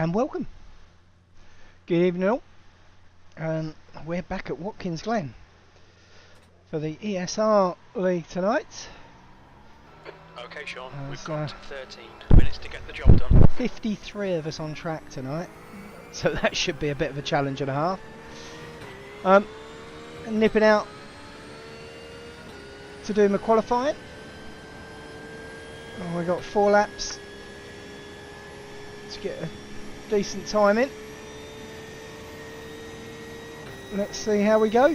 and welcome. Good evening all. We're back at Watkins Glen for the ESR League tonight. Okay, Sean, we've got 13 minutes to get the job done. 53 of us on track tonight, so that should be a bit of a challenge and a half. Nipping out to do my qualifying. Oh, we got 4 laps to get a decent time in. Let's see how we go.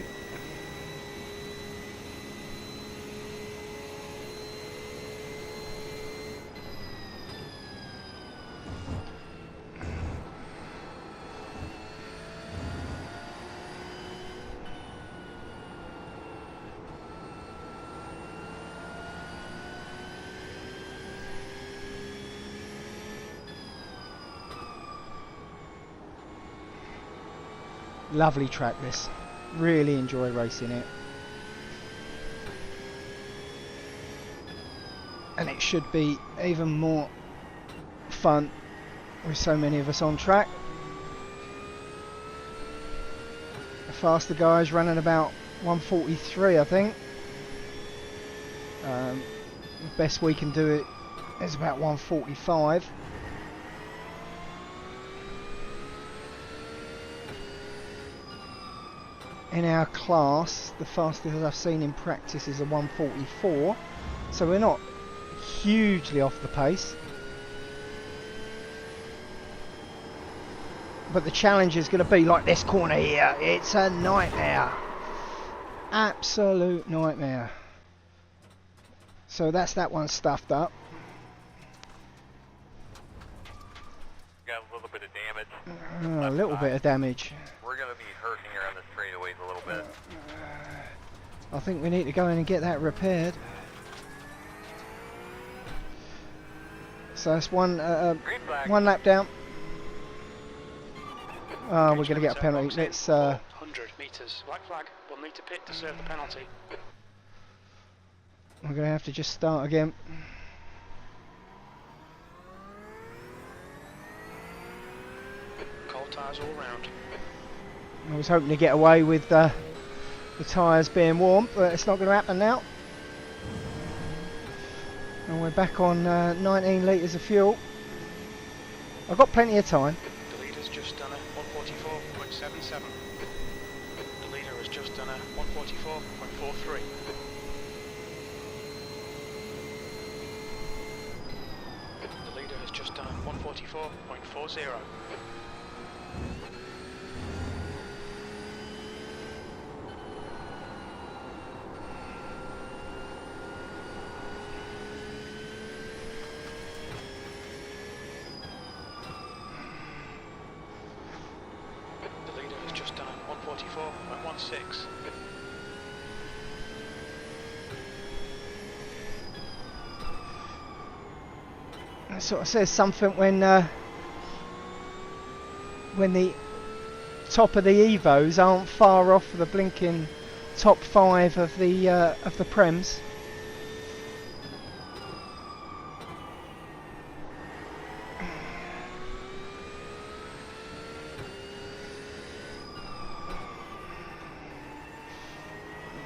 Lovely track this. Really enjoy racing it. And it should be even more fun with so many of us on track. The faster guys running about 143, I think. The best we can do it is about 145. In our class, the fastest I've seen in practice is a 144, so we're not hugely off the pace. But the challenge is going to be like this corner here. It's a nightmare. Absolute nightmare. So that's that one stuffed up. Got a little bit of damage. A little bit of damage. We're going to be hurting around the straightaways a little bit. I think we need to go in and get that repaired. So that's one lap down. We're going to get a penalty. Let's 100 metres. White flag. We'll need to pit to serve the penalty. We're going to have to just start again. Cold tyres all round. I was hoping to get away with the tyres being warm, but it's not going to happen now. And we're back on 19 litres of fuel. I've got plenty of time. The leader's just done a 144.77. The leader has just done a 144.43. The leader has just done a 144.40. The leader has just done a 144.16. It sort of says something when the top of the Evos aren't far off the blinking top 5 of the Prems.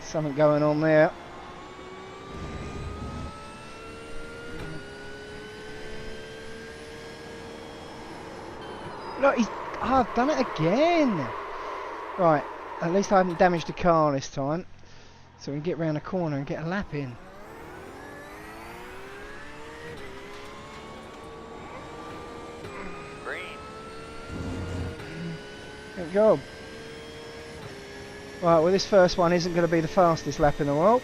Something going on there. Look, I've done it again. Right, at least I haven't damaged the car this time, so we can get round the corner and get a lap in. Green. There we go. Right, well this first one isn't going to be the fastest lap in the world.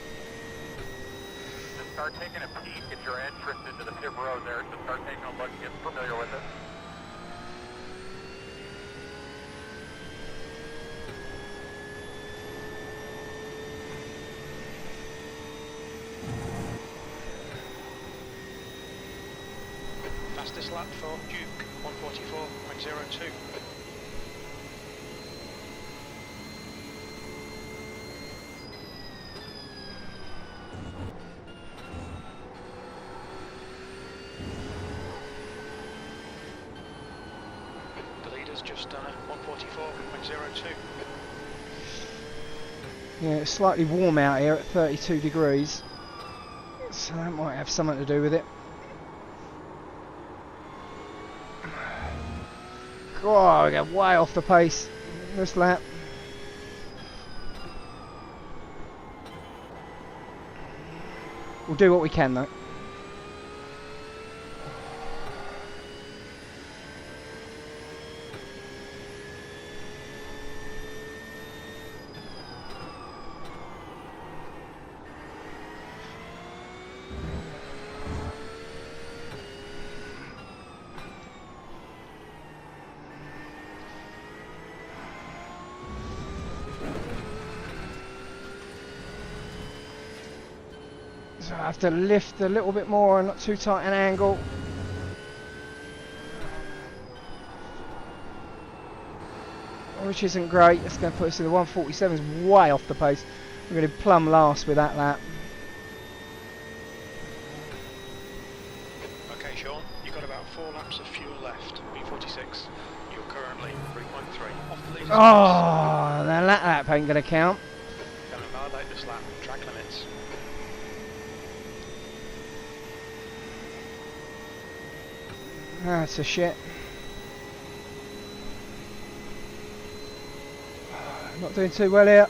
Just start taking a peek at your entrance into the pit road there. Just start taking a look, get familiar with it. Fastest lap for Duke, 144.02. just done a 144.02. Yeah, it's slightly warm out here at 32 degrees, so that might have something to do with it. God, we got way off the pace this lap. We'll do what we can though. So I have to lift a little bit more and not too tight an angle. Which isn't great. It's going to put us in the 147s, way off the pace. We're going to plumb last with that lap. Okay, Sean, you've got about 4 laps of fuel left. B46. You're currently 3.3 off the leader's Oh, that lap ain't going to count. Gonna violate this lap. Track limits. That's a shit. Not doing too well here.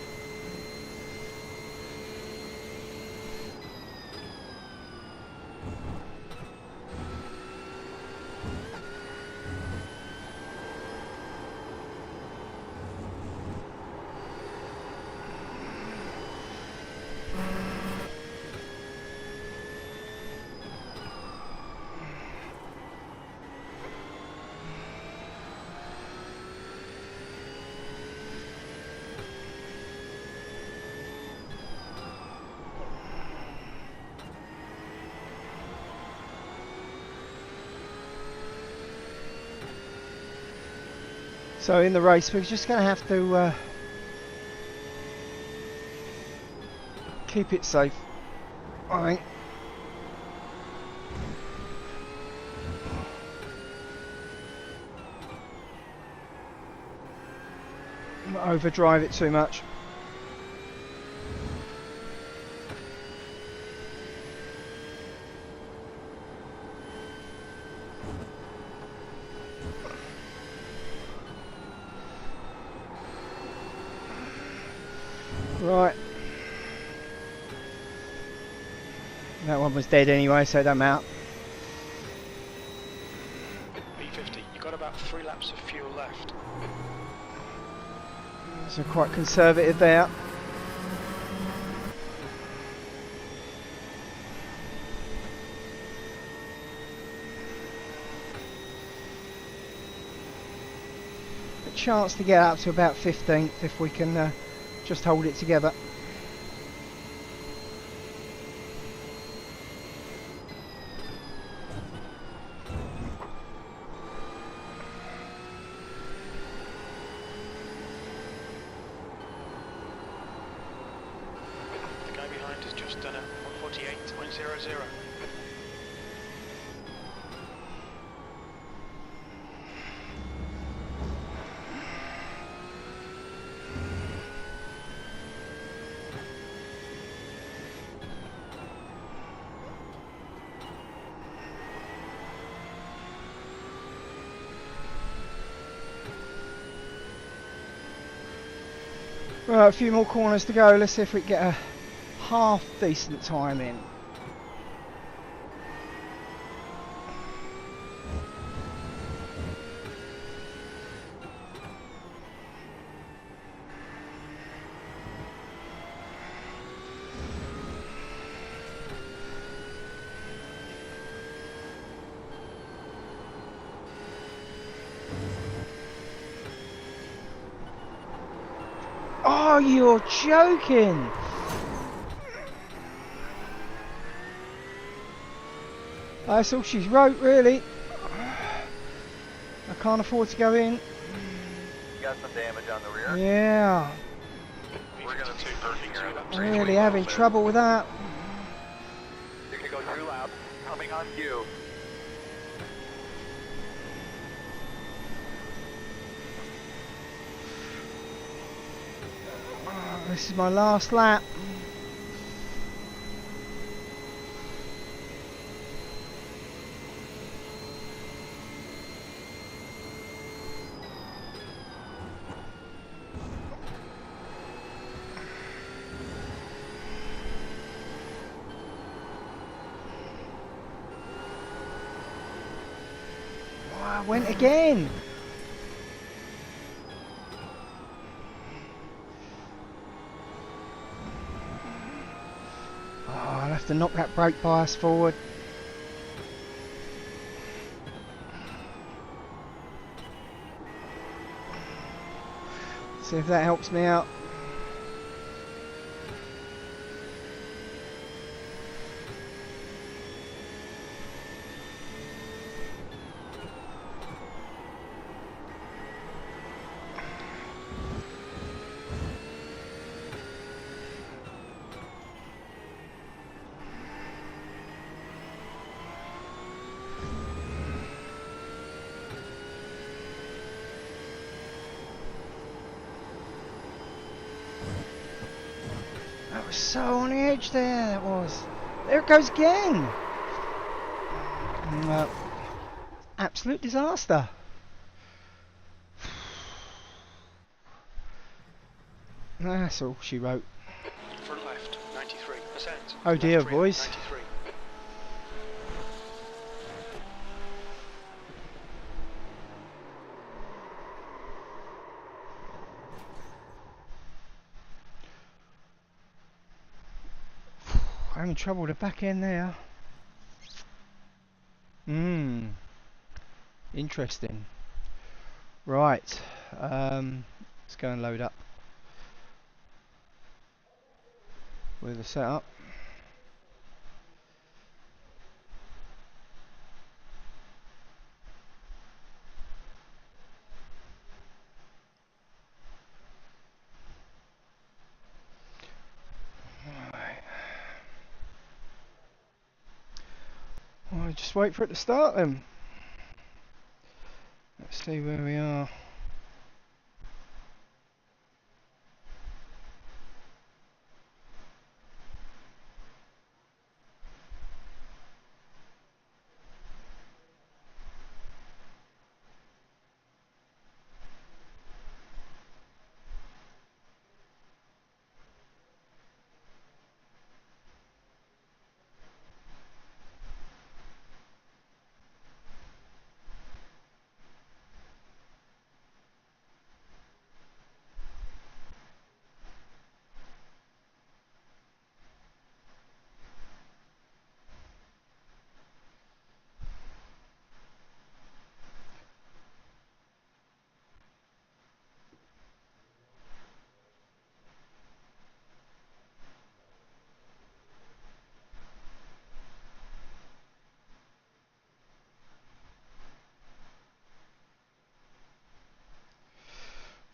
So in the race we're just going to have to keep it safe, I think. Not overdrive it too much. Right. That one was dead anyway, so it don't matter. B50, you've got about 3 laps of fuel left. So quite conservative there. A chance to get up to about 15th if we can just hold it together. The guy behind has just done a 148.00. Right, a few more corners to go. Let's see if we can get a half decent time in. Oh, you're joking! That's all she wrote, really. I can't afford to go in. You got some damage on the rear. Yeah, We're going to do 13 here. I'm really having trouble with that. You're going to go 2 laps. Coming on cue. This is my last lap. Oh, I went again. Oh, I'll have to knock that brake bias forward. See if that helps me out. That was so on the edge there, that was. There it goes again. Absolute disaster. That's all she wrote. Front left, 93%. Oh dear, Left rear, boys. 93. Having trouble with the back end there. Interesting. Right. Let's go and load up with the setup. Right. Well, just wait for it to start then. Let's see where we are.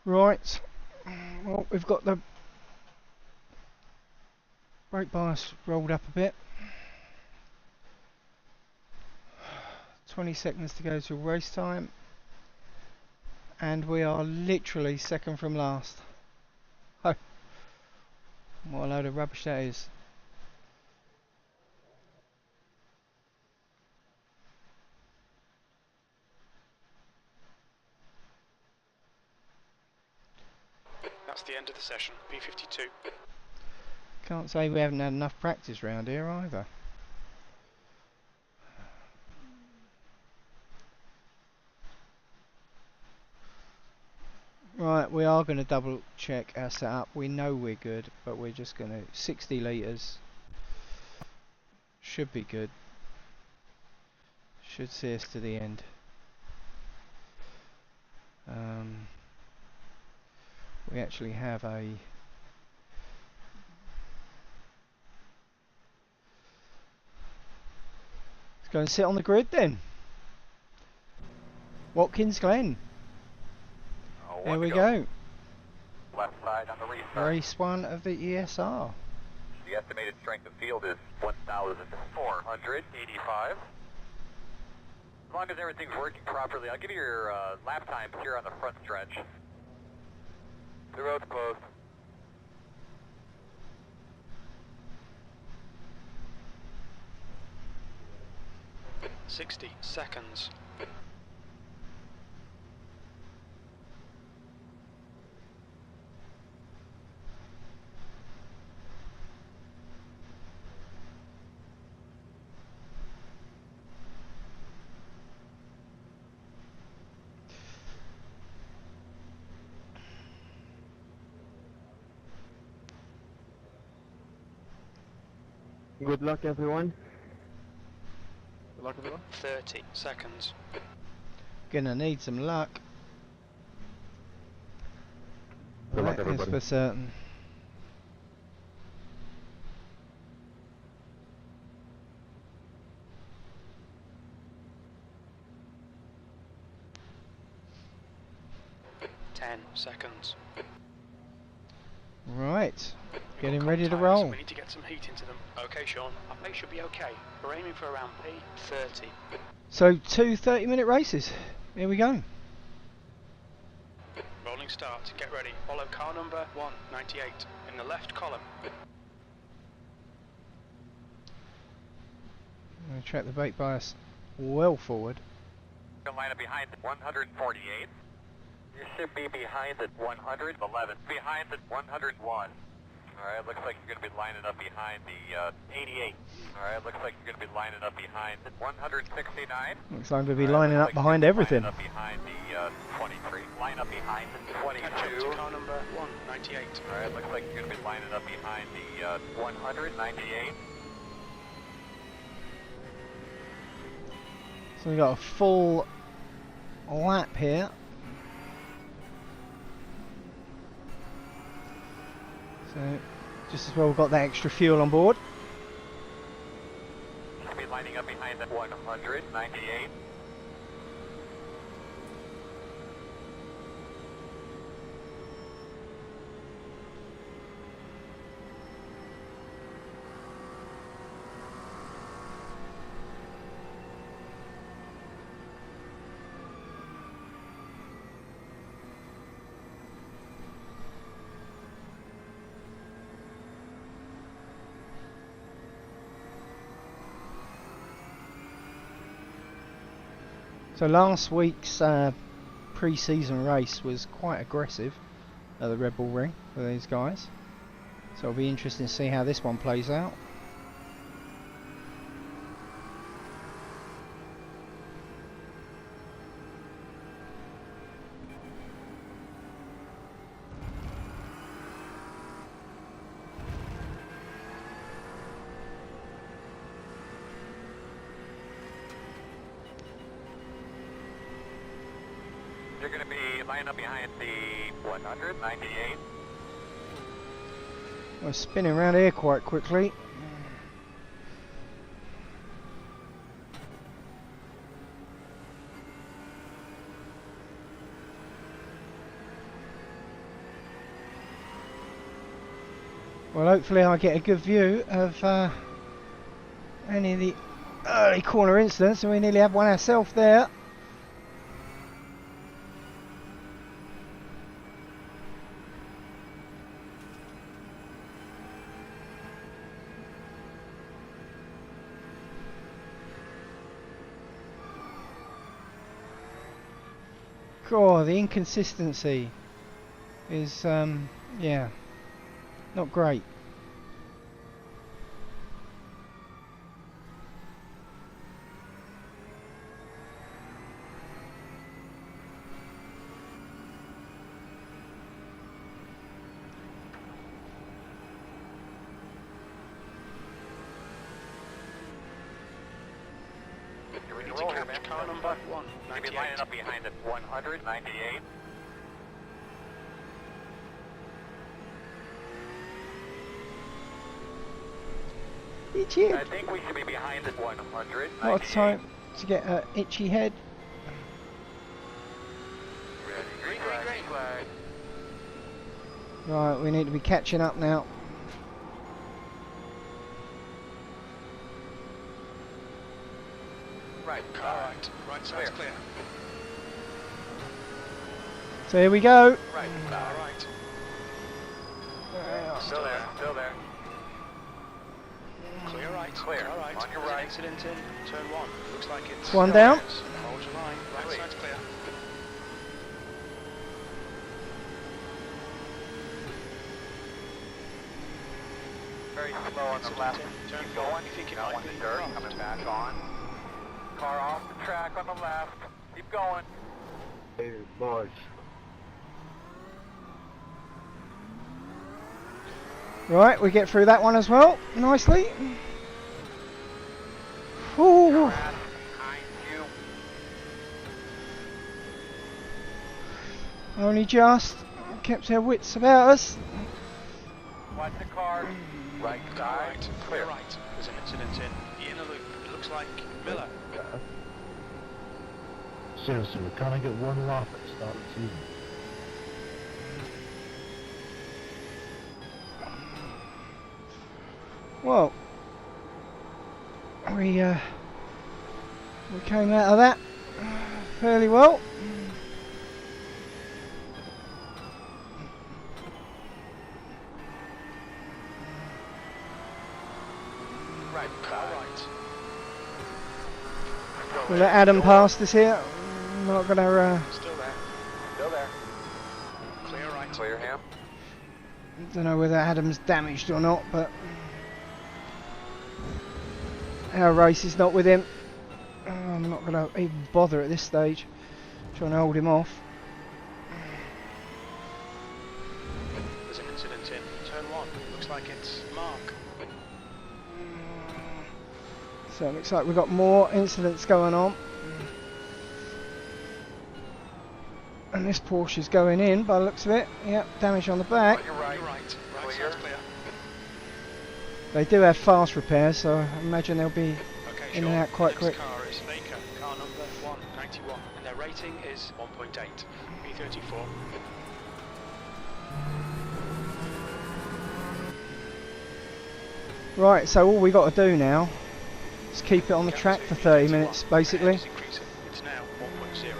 Right. Well, we've got the brake bias rolled up a bit. 20 seconds to go till race time. And we are literally second from last. Oh, what a load of rubbish that is. That's the end of the session, P52. Can't say we haven't had enough practice round here either. Right, we are going to double check our setup. We know we're good, but we're just going to 60 litres. Should be good. Should see us to the end. We actually have a let's go and sit on the grid then. Watkins Glen. There we go. Left side on the restart. Race 1 of the ESR. The estimated strength of field is 1,485. As long as everything's working properly, I'll give you your lap times here on the front stretch. The road's closed. 60 seconds. Good luck, everyone. Good luck, everyone. 30 seconds. Gonna need some luck. Good luck, That is everybody. for certain. Ten seconds. Right, We've getting got ready to tyres, roll. We need to get some heat into them. Okay, Sean. Our pace should be okay. We're aiming for around P30. So 2 30-minute races. Here we go. Rolling start. Get ready. Follow car number 198 in the left column. I'm going to track the brake bias well forward. Line up behind at 148. You should be behind at 111. Behind at 101. Alright, looks like you're going to be lining up behind the 88. Alright, looks like you're going to be lining up behind at 169. Looks like we'll be lining up behind everything. Line up behind the 23. Line up behind the Catch up to 22. car number 198. Alright, looks like you're going to be lining up behind the 198. So we've got a full lap here. So just as well we've got that extra fuel on board. Should be lining up behind the 198. So last week's pre-season race was quite aggressive at the Red Bull Ring for these guys. So it'll be interesting to see how this one plays out. You're going to be lining up behind the 198. We're spinning around here quite quickly. Well, hopefully I get a good view of any of the early corner incidents, and we nearly have one ourselves there. God, the inconsistency is, yeah, not great. You're We ready need to to roll here, catch man. car number You'll be lining 198. up behind the 198. Itchy I head. think we should be behind the 100. What a time to get an itchy head. Green flag. Right, we need to be catching up now. Right. Car right. Right side's clear. So here we go. Right. Car right. Still there. Still there. Clear right. clear. All right. On your There's an right. incident in turn 1. Looks like it's... One down. Hold your line. Right Clear. side's clear. Very slow on the left. Turn Keep 4. going. You think it Got might one be dirt crossed. coming back on. Car off the track on the left. Keep going. Hey, boys. Right, we get through that one as well, nicely. Ooh. Crash behind you. Only just kept our wits about us. Watch the car. Right side. Right. Clear. Right. There's an incident in the inner loop. It looks like Miller. Seriously, we can't get one lap at the start of the season. Well, we came out of that fairly well. Right side. Right. We'll let Adam past us here. I'm not gonna. Still there. Still there. Clear right. Clear him. Don't know whether Adam's damaged or not, but our race is not with him. I'm not gonna even bother at this stage, trying to hold him off. There's an incident in turn 1. Looks like it's Mark. So it looks like we've got more incidents going on. And this Porsche's going in by the looks of it. Yep, damage on the back. On your right. You're right. Right Clear. side's clear. They do have fast repairs, so I imagine they'll be Okay, in Sean. and out quite Next quick. car is Baker, car number 191, and their rating is 1.8. B34. Right, so all we got to do now is keep it on the track for 30 minutes, basically. It's increasing. It's now 1.0.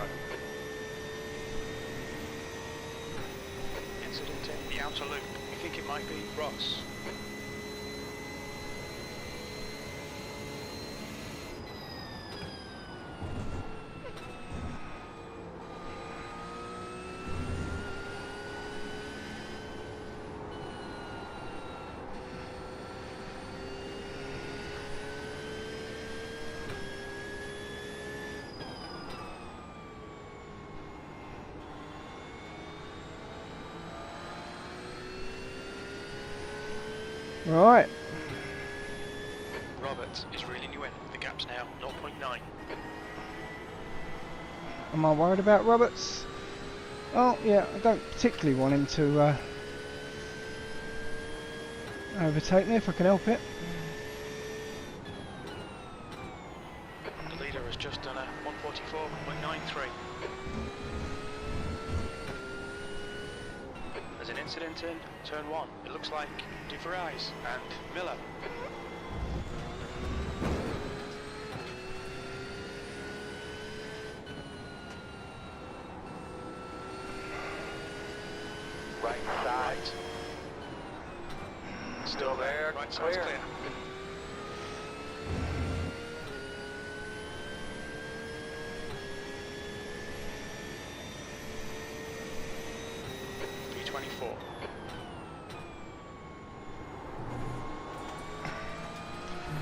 Incident in the outer loop. You think it might be Ross? Right, Robert is reeling you in. The gap's now 0.9. am I worried about Roberts? Oh yeah, I don't particularly want him to overtake me if I can help it. The leader has just done a 144.93. There's an incident in turn 1. It looks like DeVries and Miller. Right side. Still there. Right side's Clear. clear. B24.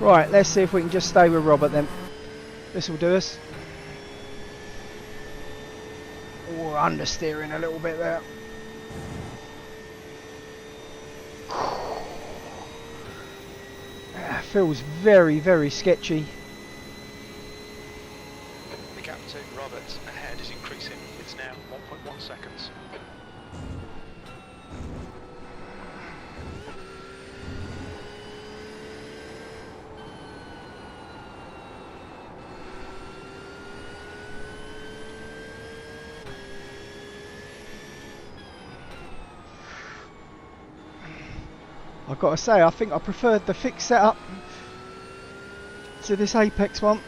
Right, let's see if we can just stay with Robert then. This will do us. Oh, understeering a little bit there. Feels very, very sketchy. The gap to Robert ahead is increasing. It's now 1.1 seconds. I've got to say, I think I preferred the fixed setup to this Apex one.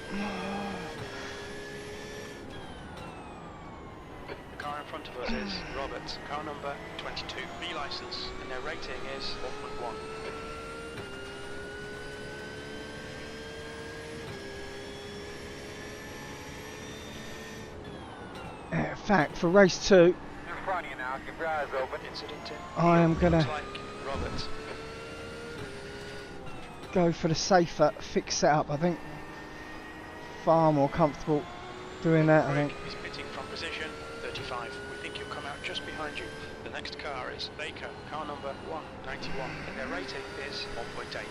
The car in front of us is Robert, car number 22, B licence, and their rating is 1.1. fact, for race 2, In front of you now, keep your eyes open. Incident in. I am gonna Looks like Robert. go for the safer fixed setup. I think far more comfortable doing that. I think. Is pitting from position 35. We think you'll come out just behind you. The next car is Baker, car number 191. Their rating is 1.8.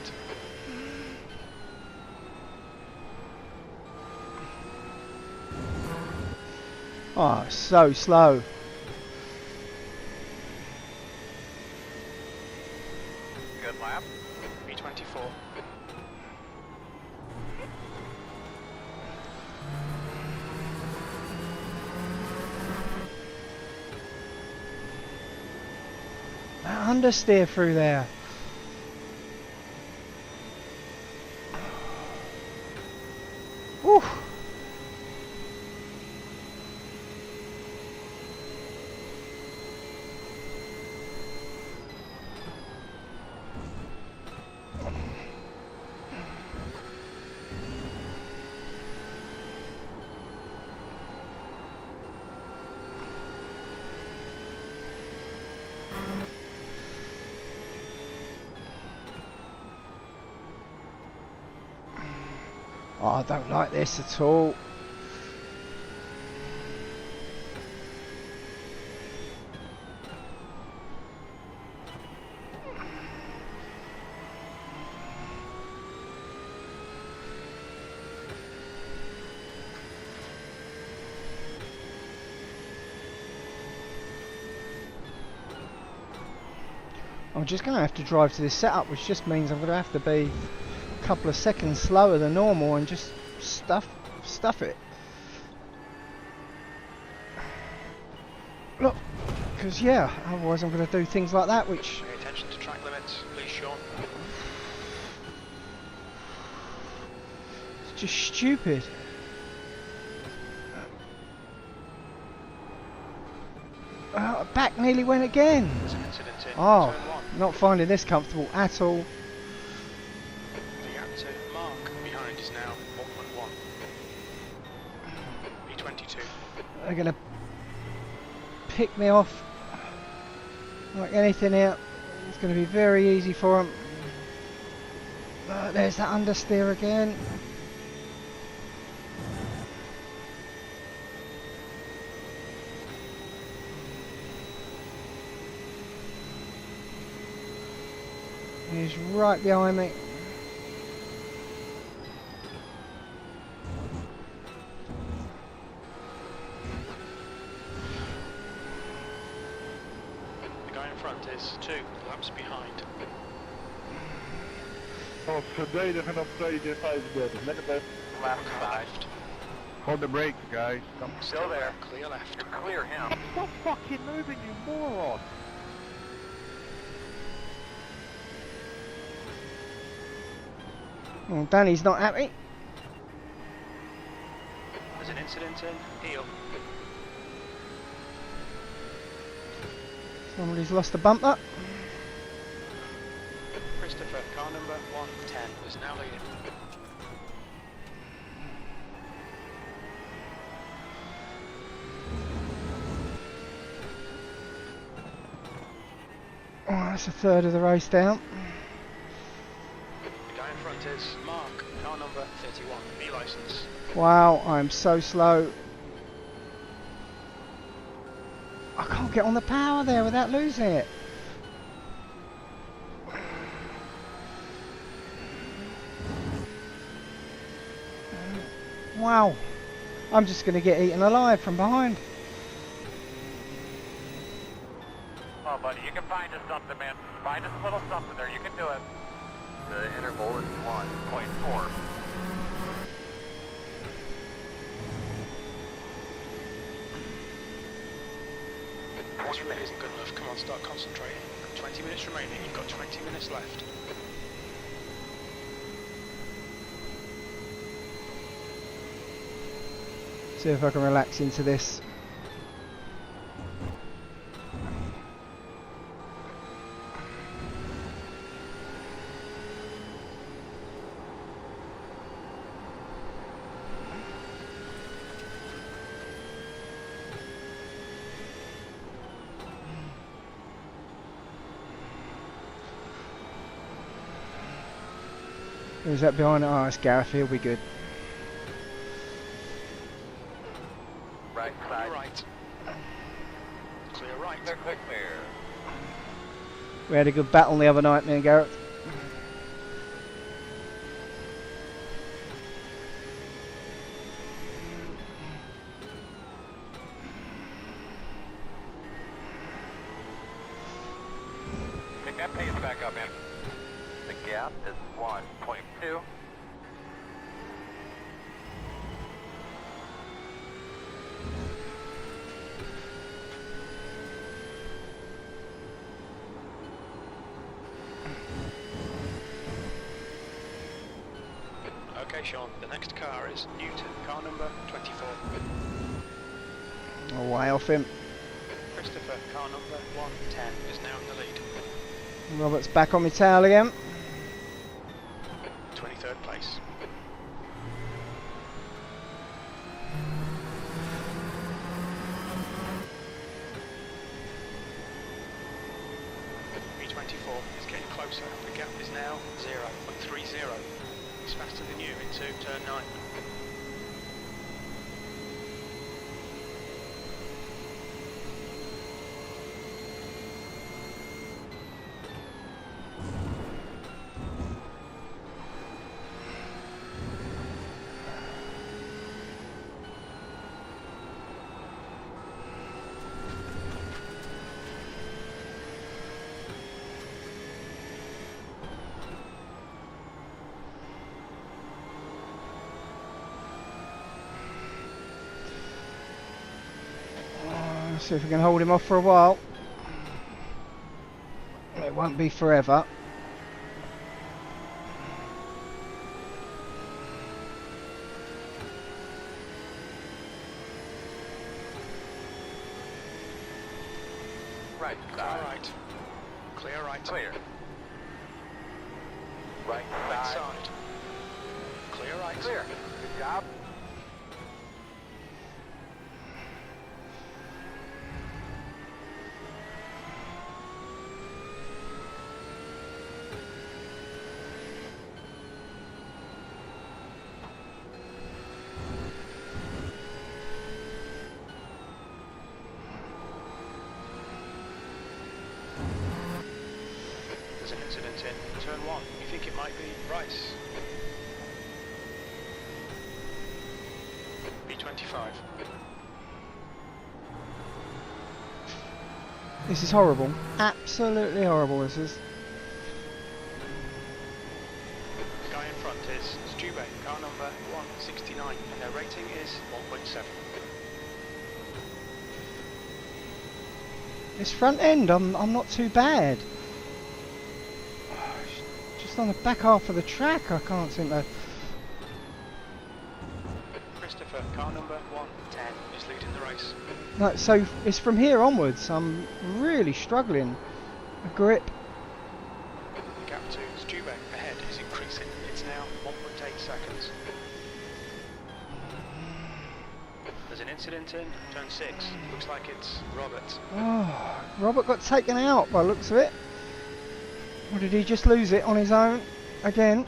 Oh, so slow. Good lap. B24. That understeer through there. Whew. Oh, I don't like this at all. I'm just going to have to drive to this setup, which just means I'm going to have to be a couple of seconds slower than normal and just stuff it. Look, because yeah, otherwise I'm going to do things like that, which Pay attention to track limits, please, Sean. is just stupid. Back nearly went again. There's an incident in Oh, turn 1. not finding this comfortable at all. The gap to Mark behind is now 1.1. B22. They're going to pick me off like anything here. It's going to be very easy for them. There's that understeer again. He's right behind me. The guy in front is 2 laps behind. Oh, verdedigen op 2:35. Let it best. Left Car side. left. Hold the brakes, guys. Come. Still there. Clear left. You're clear him. Stop fucking moving, you moron! Oh, Danny's not happy. There's an incident in heel. Somebody's lost a bumper. Christopher, car number 110, is now leading. Oh, that's a third of the race down. The guy in front is Mark, car number 31, B licence. Wow, I'm so slow. I can't get on the power there without losing it. Wow, I'm just going to get eaten alive from behind. Oh, buddy, you can find us something, man. Find us a little something there. You can do it. The interval is 1.4. This remit isn't good enough. Come on, start concentrating. 20 minutes remaining. You've got 20 minutes left. See if I can relax into this. Who's that behind? Oh, it's Gareth. He'll be good. Right On side. your right. Clear right. Clear, clear, clear. We had a good battle the other night, me and Gareth. Pick that pace back up, man. The gap is 1.2. Okay, Sean, the next car is Newton, car number 24. Oh, way off him. Christopher, car number 110, is now in the lead. Robert's back on my tail again. 23rd place. B24 is getting closer. The gap is now 0.30. It's faster than you into turn 9. Let's see if we can hold him off for a while. It won't be forever. Right Clear side. right. Clear right. Clear. Right Right side. side. Clear right. Clear. Good job. There's an incident in turn 1. You think it might be Rice? B25. This is horrible. Absolutely horrible, this is. The guy in front is Stubek, car number 169, and their rating is 1.7. This front end, I'm not too bad. Just on the back half of the track, I can't seem to. Christopher, car number 110, is leading the race. No, so it's from here onwards. I'm really struggling. A grip. The gap to Stubek ahead is increasing. It's now 1.8 seconds. There's an incident in turn 6. Looks like it's Robert. Oh, Robert got taken out by the looks of it. Or did he just lose it on his own again?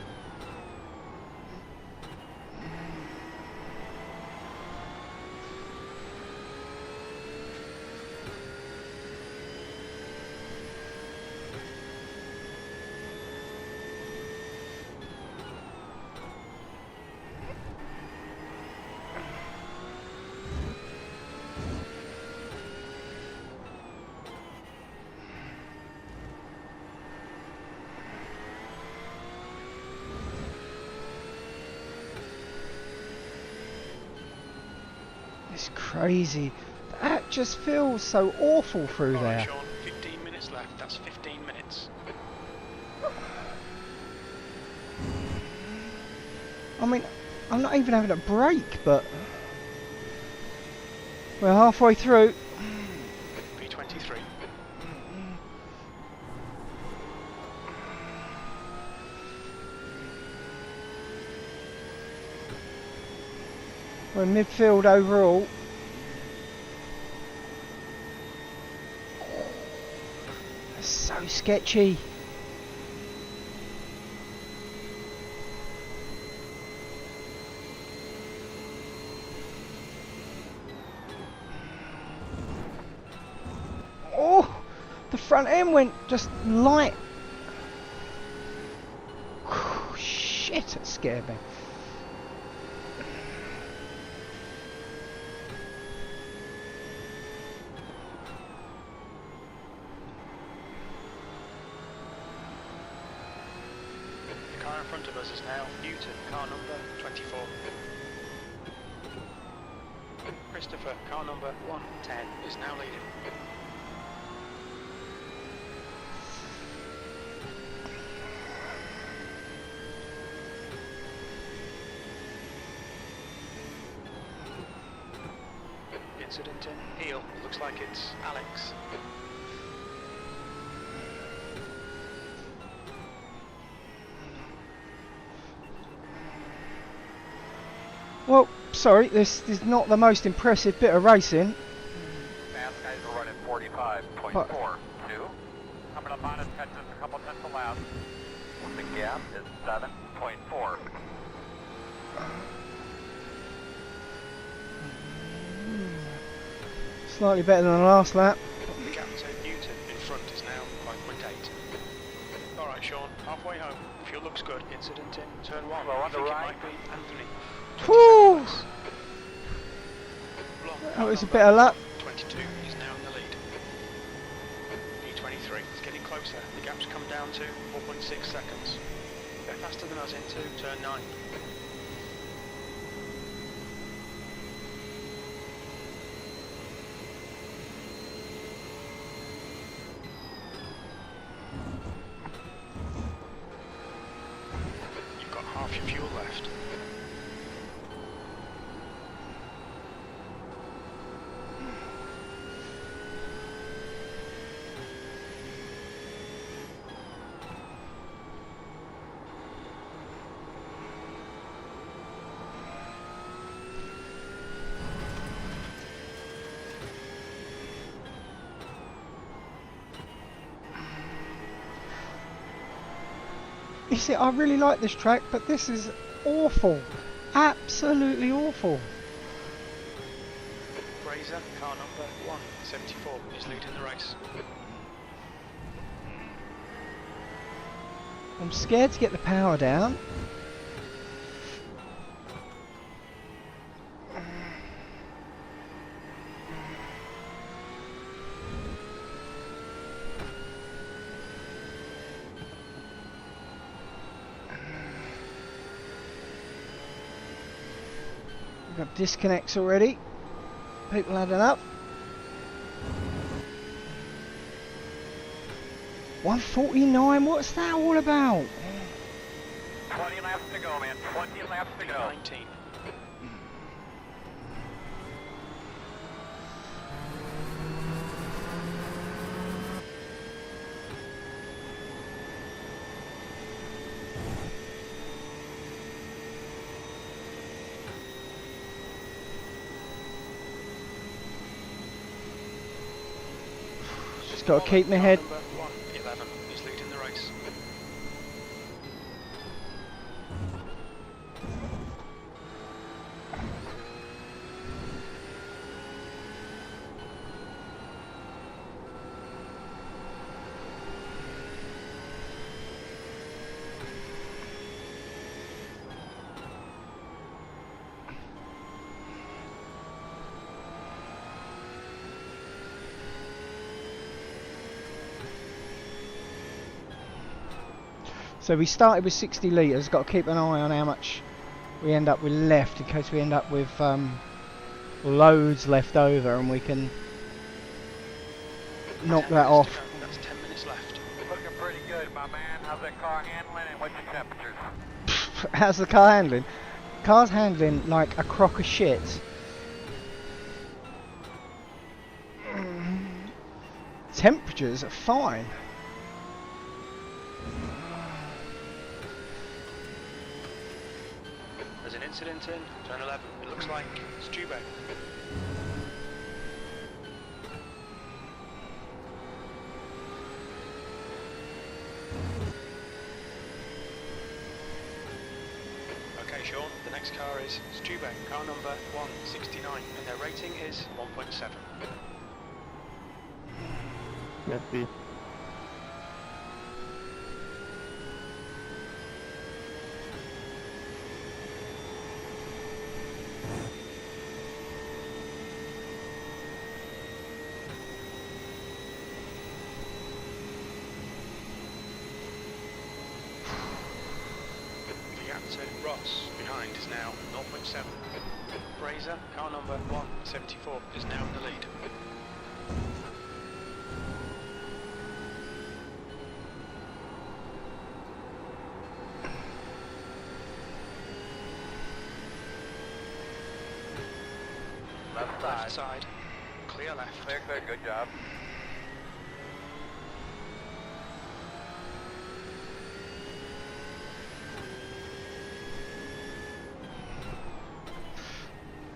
It's crazy. That just feels so awful through Alright, there. Sean, 15 minutes left. That's 15 minutes. I mean, I'm not even having a break, but we're halfway through. B23. We're in midfield overall. It's so sketchy. front end went just light. Shit, it scared me. The car in front of us is now Newton, car number 24. Christopher, car number 110, is now leading. Incident in heel. Looks like it's Alex. Well, sorry, this is not the most impressive bit of racing. Fast guys are running 45.42. Coming up on us, catches a couple tenths of lap. The gap is 7.4. Slightly better than the last lap. The gap to Newton in front is now 5.8. Alright Sean, halfway home. Fuel looks good. Incident in turn 1. Slow on I think the it right. might be Anthony. Whew. 27 place. Long, That was a number bit of luck. 22 is now in the lead. E23 is getting closer. The gap's come down to 4.6 seconds. They're faster than us into turn 9. You've got half your fuel left. You see, I really like this track, but this is awful. Absolutely awful. Fraser, car number 174, is leading the race. I'm scared to get the power down. We've got disconnects already. People adding up. 149, what's that all about? 20 laps to go, man. 20 laps to go. 19. Just got to keep my head. Number 111 is leading the race. So we started with 60 litres, got to keep an eye on how much we end up with left in case we end up with loads left over and we can knock 10 that minutes off. to go. That's 10 minutes left. Looking pretty good, my man. How's that car handling and what's your temperatures? How's the car handling? Car's handling like a crock of shit. Temperatures are fine. There's an incident in turn 11. It looks like Stube. Okay, Sean, the next car is Stube, car number 169, and their rating is 1.7. Merci. to Ross. Behind is now 0.7. Fraser, car number 174, is now in the lead. Left side. Clear left. Clear, clear, good job.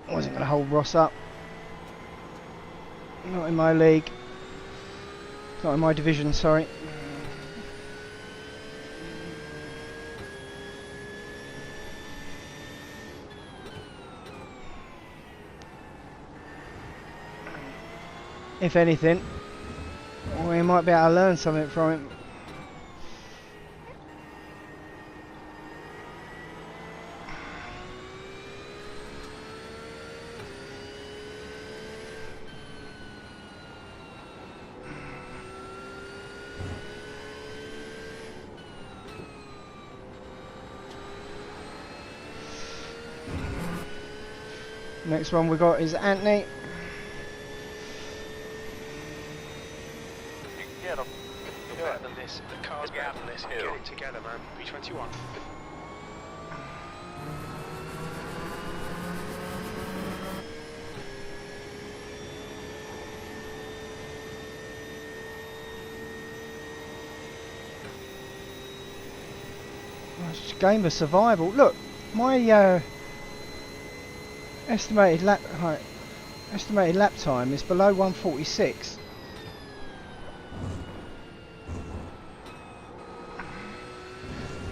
I wasn't going to hold Ross up. Not in my league. Not in my division, sorry. If anything, we might be able to learn something from him. Next one we got is Anthony. Get him. You're better than this. The car's better than this. Get it together, man. B21. It's a game of survival. Look, my estimated lap time is below 146.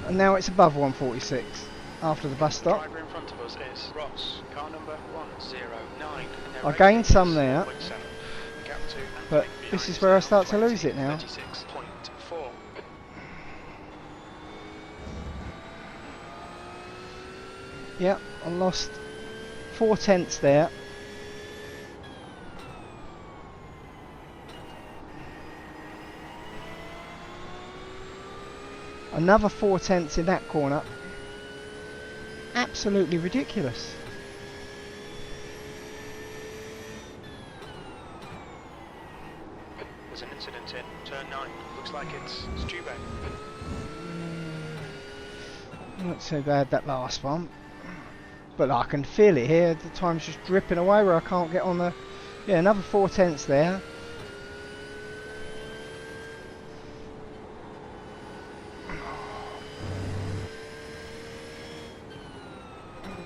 And now it's above 146 after the bus stop. Driver in front of us is Ross, car number 109. I gained some there, Gap to but this is where I start to lose it now. 36.4. Yep, I lost 4 tenths there. Another 4 tenths in that corner. Absolutely ridiculous. There's an incident in turn 9. Looks like it's Stubbe. Not so bad that last one. But I can feel it here. The time's just dripping away where I can't get on the... Yeah, another 4 tenths there.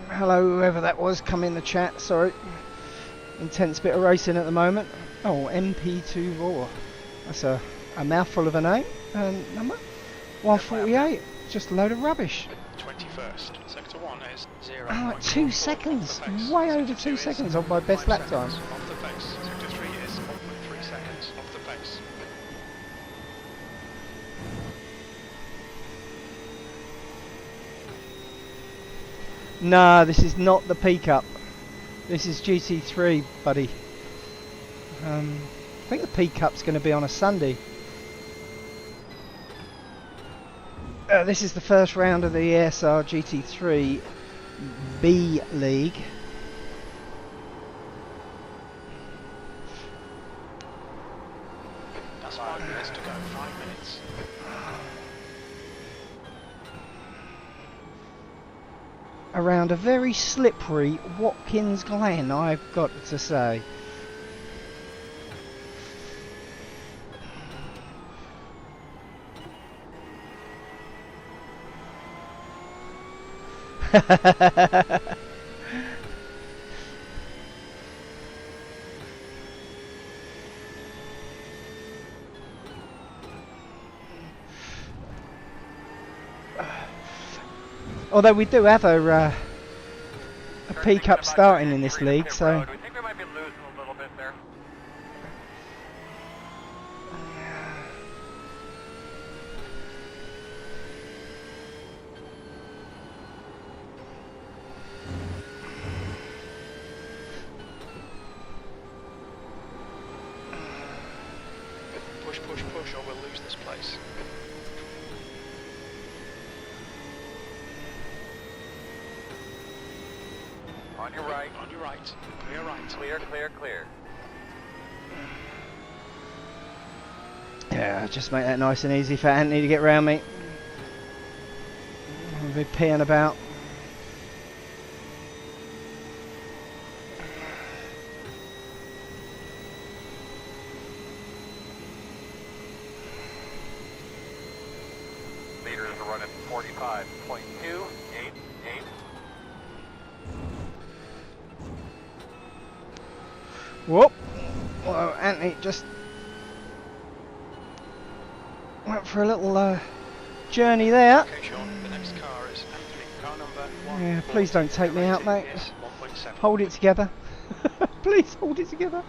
Hello, whoever that was, come in the chat, sorry. Intense bit of racing at the moment. Oh, MP2 Raw. That's a mouthful of a name. Number 148. Just a load of rubbish. 21st. Sector 1 is 0. Oh, 2 seconds. Way over 2 seconds on my best lap time. Off the pace. Sector 3 is 1.3 seconds off the pace. Nah, this is not the P-Cup. This is GT3, buddy. I think the P-Cup's going to be on a Sunday. This is the first round of the ESR GT3 B League. That's 5 minutes to go. 5 minutes. Around a very slippery Watkins Glen, I've got to say. Although we do have a P-Cup starting in this league, so... We think we might be losing a little bit there. Push, push, push, or we'll lose this place. On your right. On your right. Clear right. Clear, clear, clear. Yeah, just make that nice and easy for Anthony to get round me. I'll be peeing about. Meters are running 45.288. Whoop! Well, Anthony just went for a little journey there. Okay, Sean, the next car is Anthony. Car number 1. Yeah, please don't take me out, mate. Is 1.7. Hold it together. Please hold it together.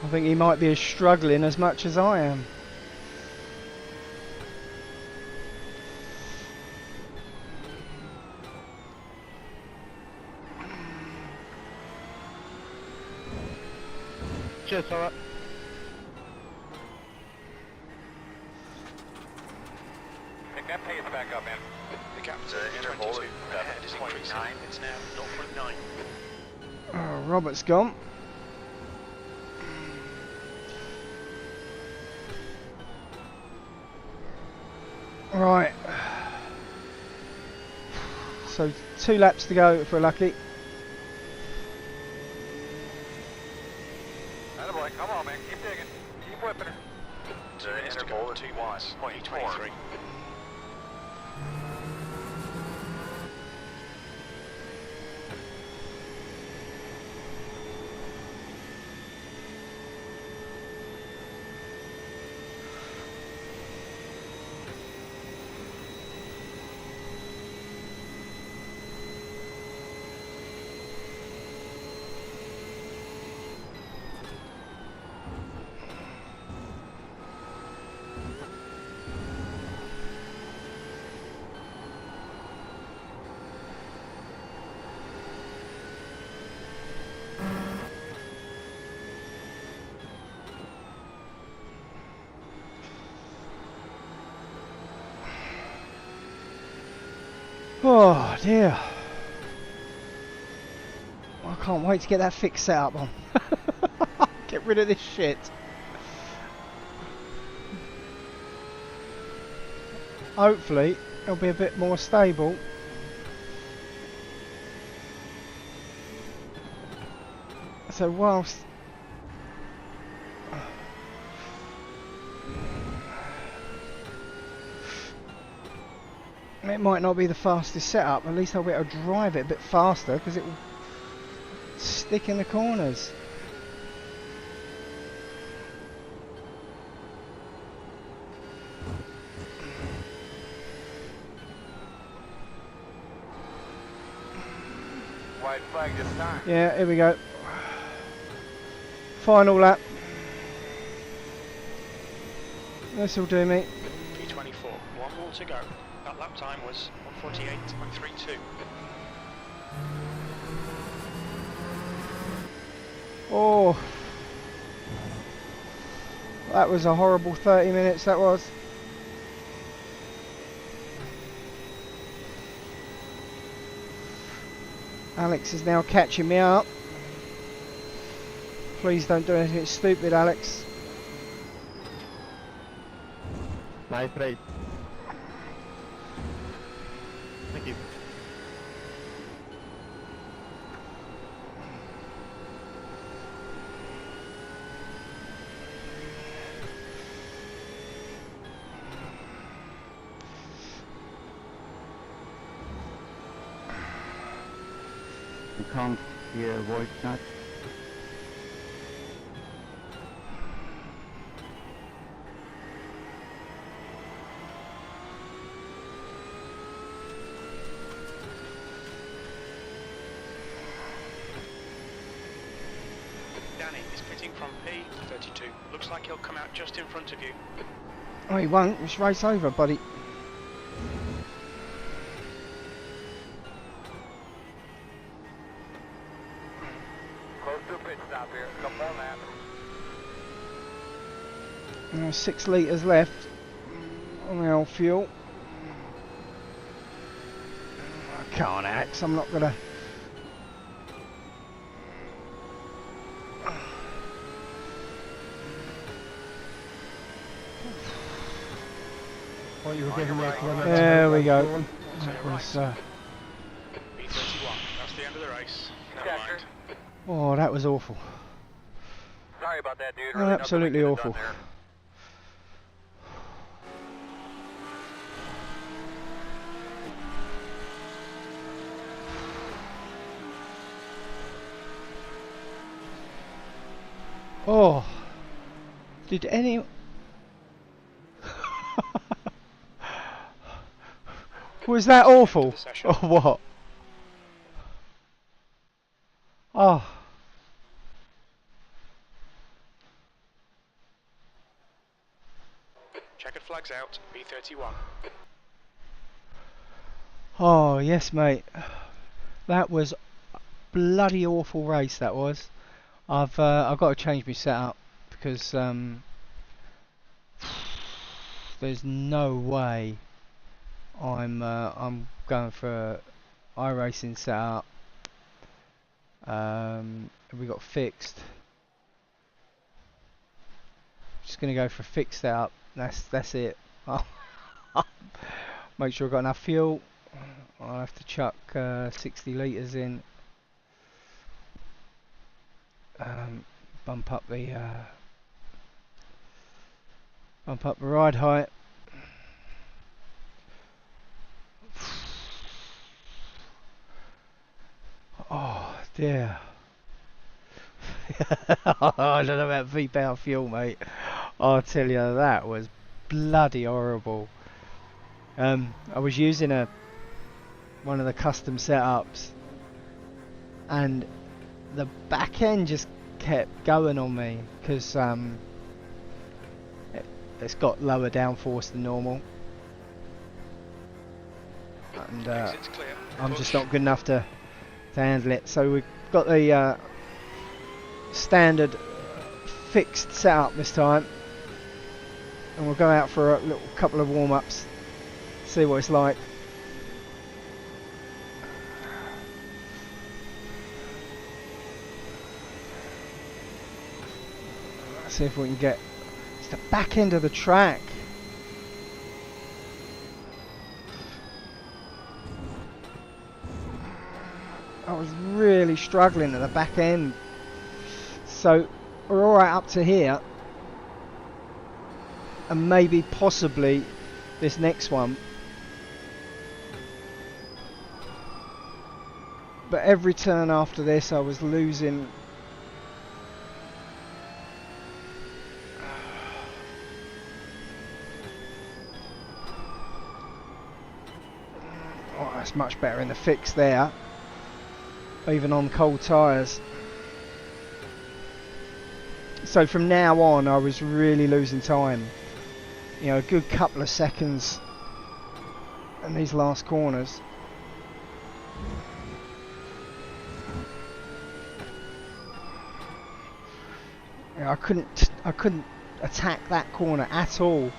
I think he might be struggling as much as I am. Cheers, alright. Pick that pace back up, man. The gap to The interval 22 is ahead is increasing. 7.9. It's now 0.9. Oh, Robert's gone. Right. So 2 laps to go if we're lucky. Attaboy, come on, man. Keep digging. Keep whipping her. 2 minutes to go. interval is 2 minutes. 1.4. P23. Oh dear. I can't wait to get that fixed set up on. Get rid of this shit. Hopefully it'll be a bit more stable. So whilst it might not be the fastest setup, at least I'll be able to drive it a bit faster because it will stick in the corners. White flag this time. Yeah, here we go. Final lap. This will do me. P24. 1 more to go. That lap time was 148.32. Oh, that was a horrible 30 minutes, that was. Alex is now catching me up. Please don't do anything stupid, Alex. Nice race. Thank you. You can't hear voice chat. Danny is pitting from P32. Looks like he'll come out just in front of you. Oh, he won't. It's race over, buddy. stop here. A couple more laps. 6 litres left on the old fuel. I can't axe, I'm not gonna. What you were getting there, There we go. That was, B31, that's the end of the race. Never mind. oh, that was awful. Sorry about that, dude. Really Absolutely nothing we could've awful. done there. Oh, did any? Was that awful or what? Oh, Checkered flags out, B31. oh yes, mate. That was a bloody awful race. That was. I've got to change my setup because there's no way I'm going for iRacing setup. We got fixed. Just gonna go for fixed setup. That's it. Make sure I've got enough fuel. I'll have to chuck 60 litres in. Bump up the ride height. Oh dear. I don't know about V-power fuel, mate. I'll tell you, that was bloody horrible. I was using one of the custom setups, and the back end just kept going on me because it's got lower downforce than normal, and Exit's clear. I'm just not good enough to handle it. So we've got the standard fixed setup this time, and we'll go out for a little couple of warm-ups, see what it's like. See if we can get. It's the back end of the track. I was really struggling at the back end. So we're alright up to here, and maybe possibly this next one. But every turn after this I was losing. Oh, that's much better in the fix there, even on cold tyres. So from now on I was really losing time. You know, a good couple of seconds in these last corners. You know, I couldn't attack that corner at all.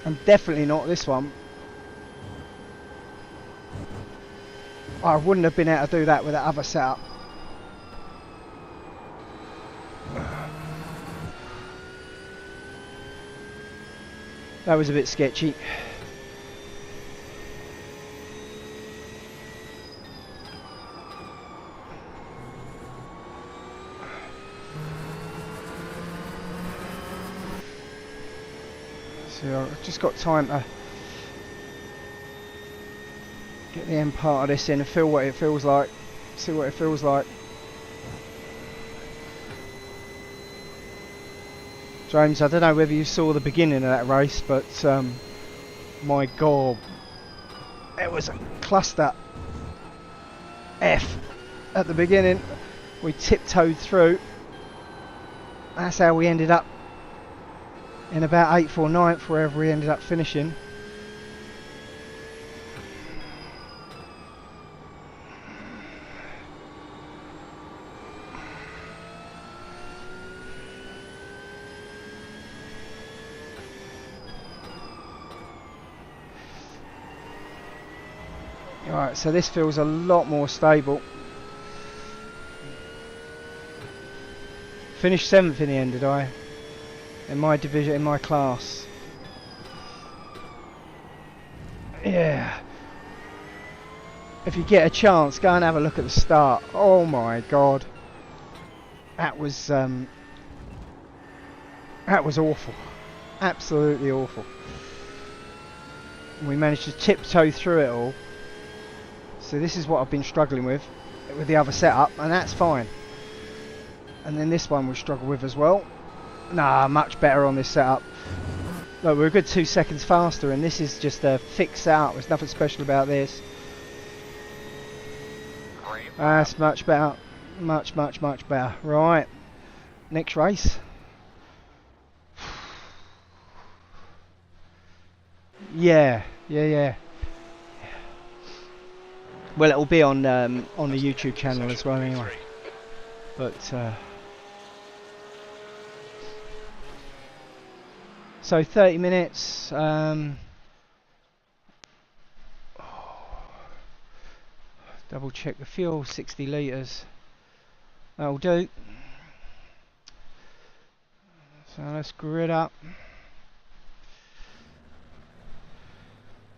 And definitely not this one. I wouldn't have been able to do that with that other setup. That was a bit sketchy. So I've just got time to get the end part of this in and feel what it feels like. See what it feels like. James, I don't know whether you saw the beginning of that race, but my God, it was a cluster F at the beginning. We tiptoed through. That's how we ended up in about 8th or 9th, wherever we ended up finishing. Alright, so this feels a lot more stable. Finished 7th in the end, did I? In my division, in my class. Yeah. If you get a chance, go and have a look at the start. Oh my god. That was awful. Absolutely awful. We managed to tiptoe through it all. So this is what I've been struggling with the other setup, and that's fine. And then this one we struggle with as well. Nah, much better on this setup. Look, we're a good 2 seconds faster, and this is just a fixed setup. There's nothing special about this. That's much better. Much better. Right. Next race. Yeah. Well, it'll be on the YouTube channel as well, anyway. But so 30 minutes. Double check the fuel. 60 litres. That'll do. So let's grid up.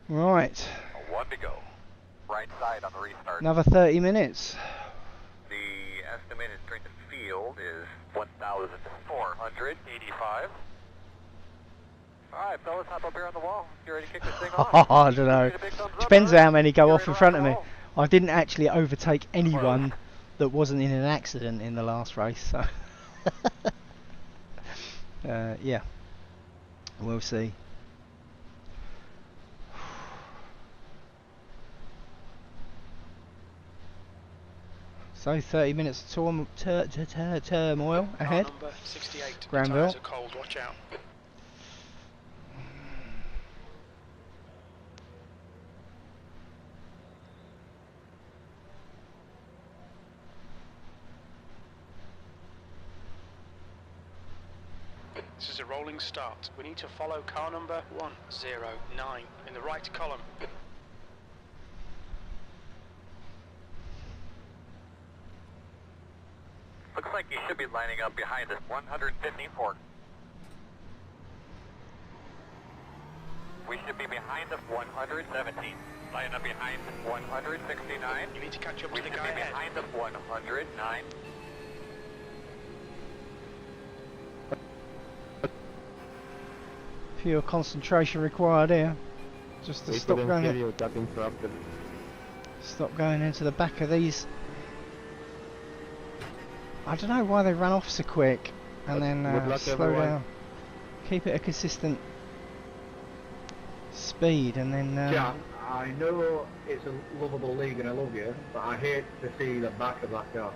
Right. 1 to go. Right side on the restart. Another 30 minutes. The estimated strength in field is 1,485. Alright, fellas, hop up here on the wall. You ready to kick this thing off? I don't know. Depends how many go off in front of me. I didn't actually overtake anyone that wasn't in an accident in the last race, so yeah, we'll see. So 30 minutes of turmoil ahead. Granville. Cold, watch out. This is a rolling start. We need to follow car number 109 in the right column. Looks like you should be lining up behind us, 154. We should be behind the 117. Line up behind 169. You need to catch up We to the should guy be ahead. behind the 109. Pure concentration required here. Just to stop going into the back of these. I don't know why they run off so quick and then slow down. Keep it a consistent speed and then... Jack, I know it's a lovable league and I love you, but I hate to see the back of that car.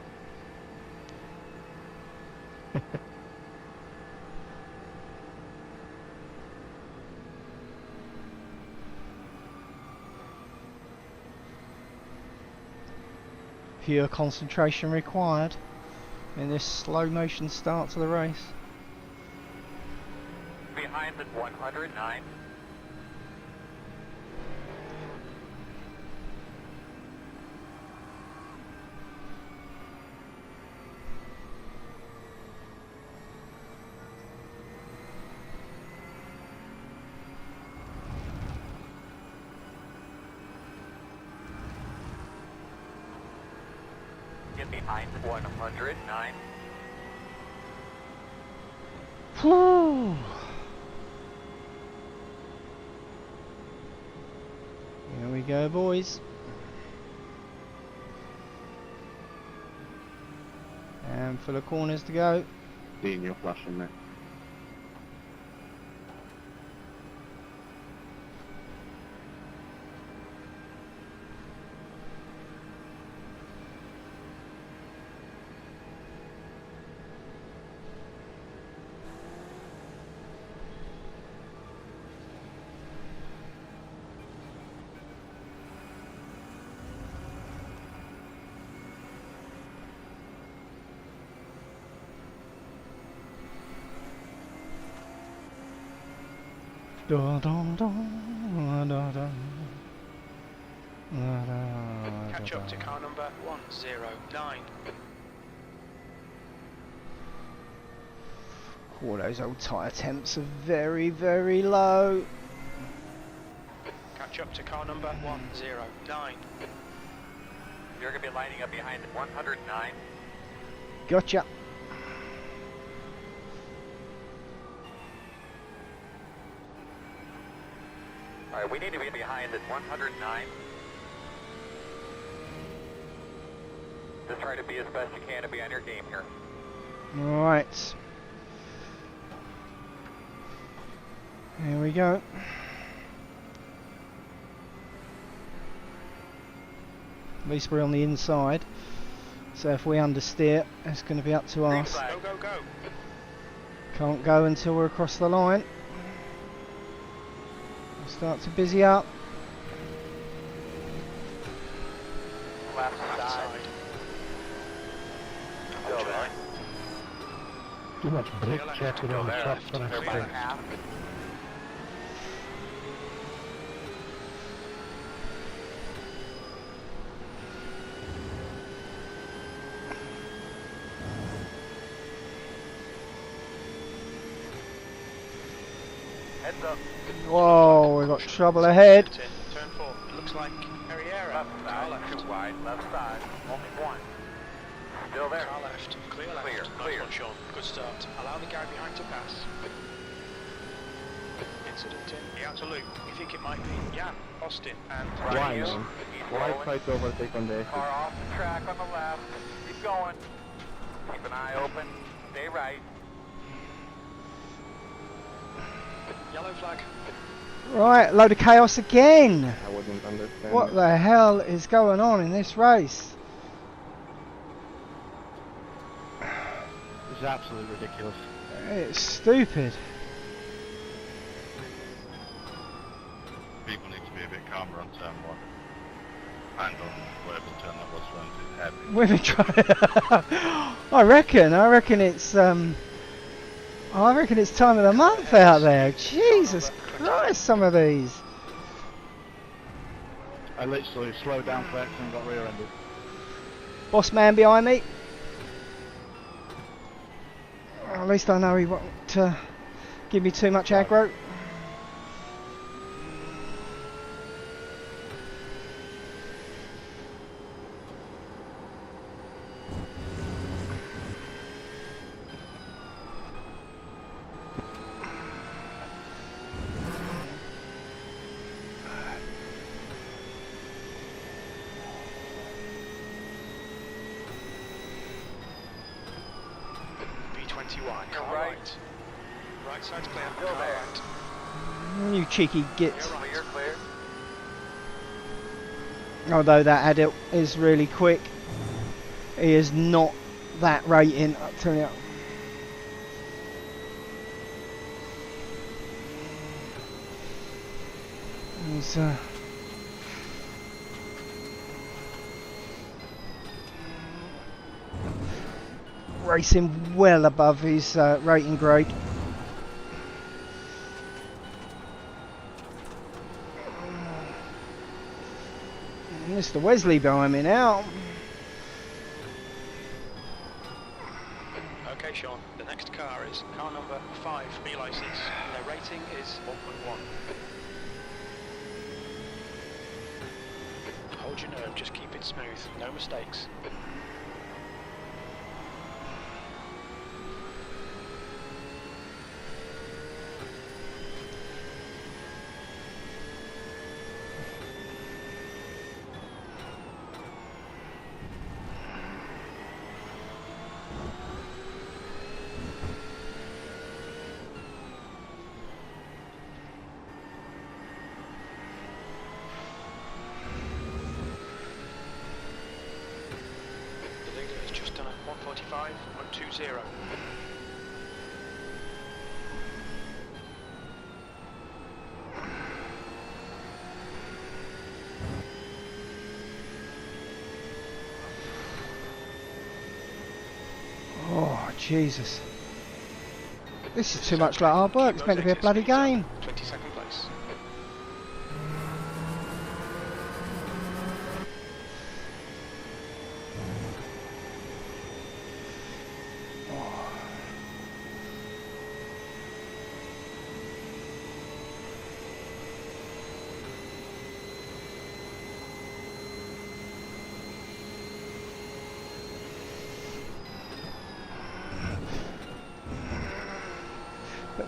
Pure concentration required in this slow motion start to the race. Behind the 109. Get behind 109. Whew. Here we go, boys. And full of corners to go. Seeing your flashing there. Da, da, da, da, da. Catch up to car number 109. All those old tyre temps are very, very low. Catch up to car number 109. You're going to be lining up behind 109. Gotcha. Alright, we need to be behind at 109. Just try to be as best you can to be on your game here. Right. Here we go. At least we're on the inside. So if we understeer, it's going to be up to us. Go, go, go. Can't go until we're across the line. We'll start to busy up. Left Left side. side. Still there. Too much brake Clear check left. around the Clear shop left. for next Clear by thing. half. Heads up. Whoa, we've got trouble ahead. Turn 4. It looks like Carriera. Left Car side. left. Too wide. Left side. Only one. Still there. Car left. Clear left. Clear, Nice clear. one, Sean. Good start. Allow the guy behind to pass. Incident in the outer loop. We think it might be Jan, Austin, and Why, you. man? He's Why rolling. fight to overtake on the exit? Car off the track on the left. Keep going. Keep an eye open. Stay right. yellow flag. Right, load of chaos again. I wouldn't understand. What the hell is going on in this race? It's absolutely ridiculous. It's stupid. People need to be a bit calmer on turn 1 and on whatever turn that was when it's heavy. Women try. I reckon it's time of the month out there. Jesus Christ, some of these. I literally slowed down for X and got rear-ended. Boss man behind me. At least I know he won't give me too much aggro. B21. You're Car right. right. Right side's clear. Still Car there. right. You cheeky git. Clear, clear. Although that adult is really quick, he is not that rating, I'll tell you. He's racing well above his rating grade. Mr. Wesley behind me now. Okay, Sean. The next car is car number 5, B license. Their rating is 1.1. Hold your nerve, just keep it smooth, no mistakes. The leader is just done at 145, 120. Oh, Jesus. This is too much like hard work. It's meant to be a bloody game. 22nd place.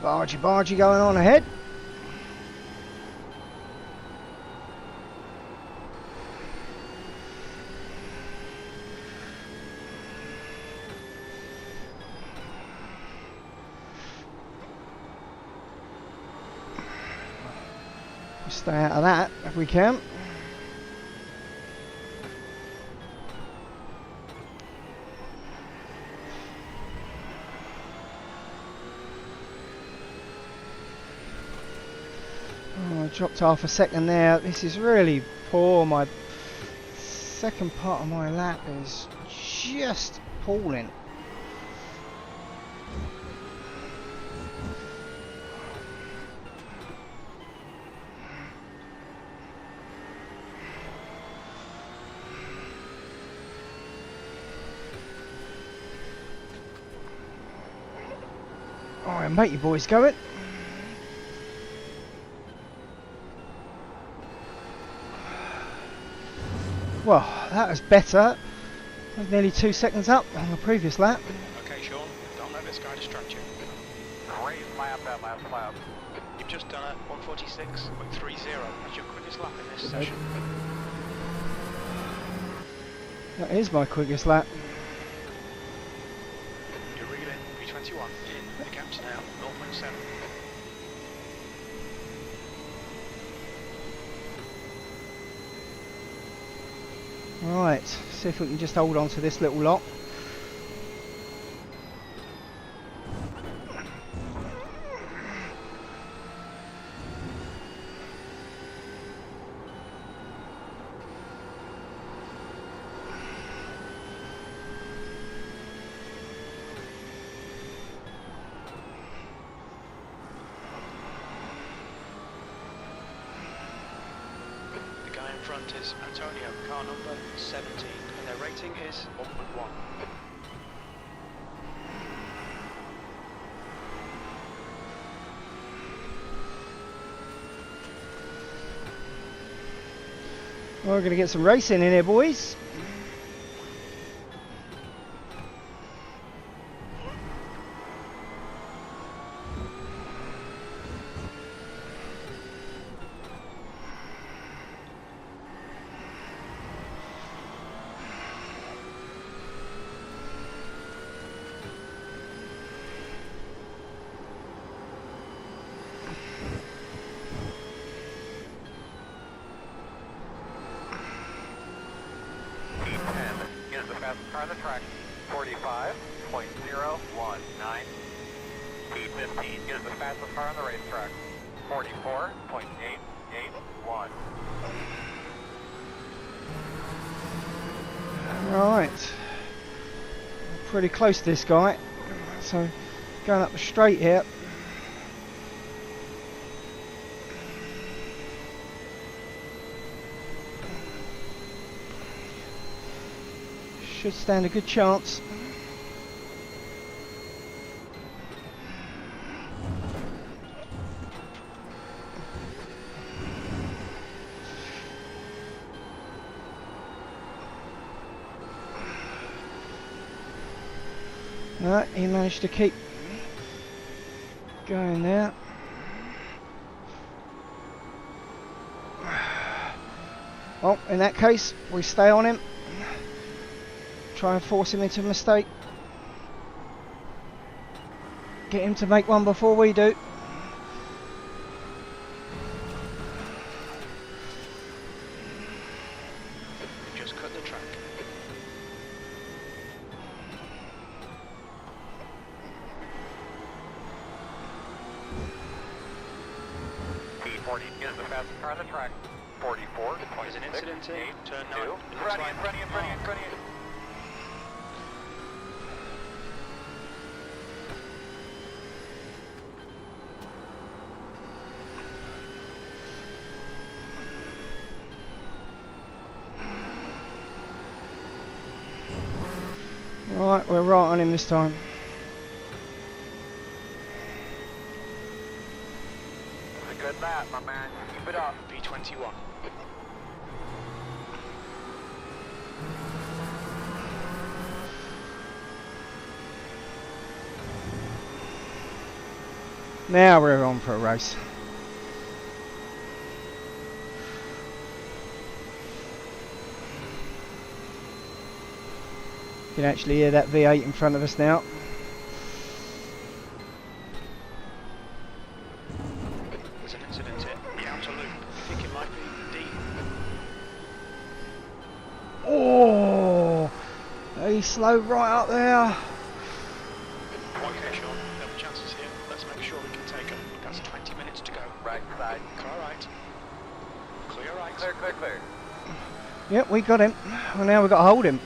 Bargy going on ahead. Stay out of that if we can. Oh, I dropped half a second there. This is really poor. My second part of my lap is just appalling. Alright, mate, you boys going. Well, that was better. I was nearly 2 seconds up on the previous lap. Okay, Sean, don't let this guy distract you. Great lap that last lap. You've just done a 146.30. That's your quickest lap in this session. That is my quickest lap. You're reeling P21 in. The gap's now 0.7. Right, see if we can just hold on to this little lot. The guy in front is Antonio, car number 17, and their rating is 1.1. Well, we're going to get some racing in here, boys. P10 is the fastest car on the track, 45.019. P15 is the fastest car on the racetrack, 44.881. Right. Pretty close to this guy. So, going up the straight here. Should stand a good chance. No, he managed to keep going there. Well, in that case, we stay on him. Try and force him into a mistake. Get him to make one before we do. Just cut the track. P40 is the fastest car on the track, 44.682. There's an incident in turn 9. It looks Front like in, front in, front in, front in. Right, we're right on him this time. It's a good lap, my man. Keep it up. P21. Now we're on for a race. You can actually hear that V8 in front of us now. There's an incident here. The outer loop. I think it might be D. Oh, he slowed right up there. Okay, Sean. There were chances here. Let's make sure we can take them. That's 20 minutes to go. Right side. Car right. Clear right. Clear, clear, clear. Yep, we got him. Well, now we've got to hold him.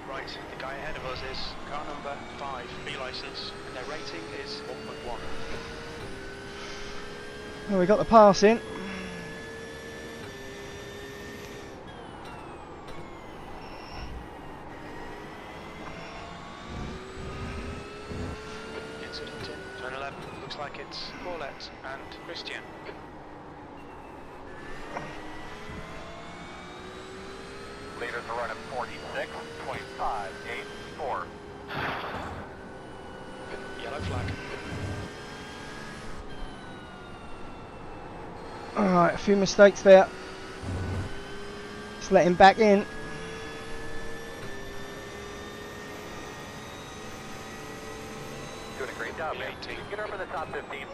Right, the guy ahead of us is car number 5, B licence, and their rating is 1.1. Well, we got the pass in. Incident in turn 11. Looks like it's Paulette and Christian. Leaders are running 46.584. Yellow flag. Alright, a few mistakes there. Let's let him back in. Doing a great job, man. B18. Get over the top 15.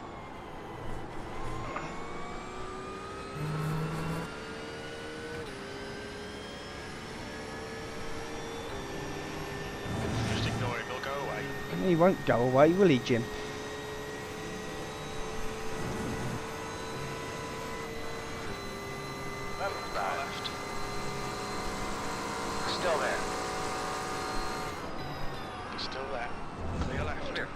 Just ignore him, he'll go away. He won't go away, will he, Jim? Left Car side. left. Still there. He's still there. Clear left. Clear.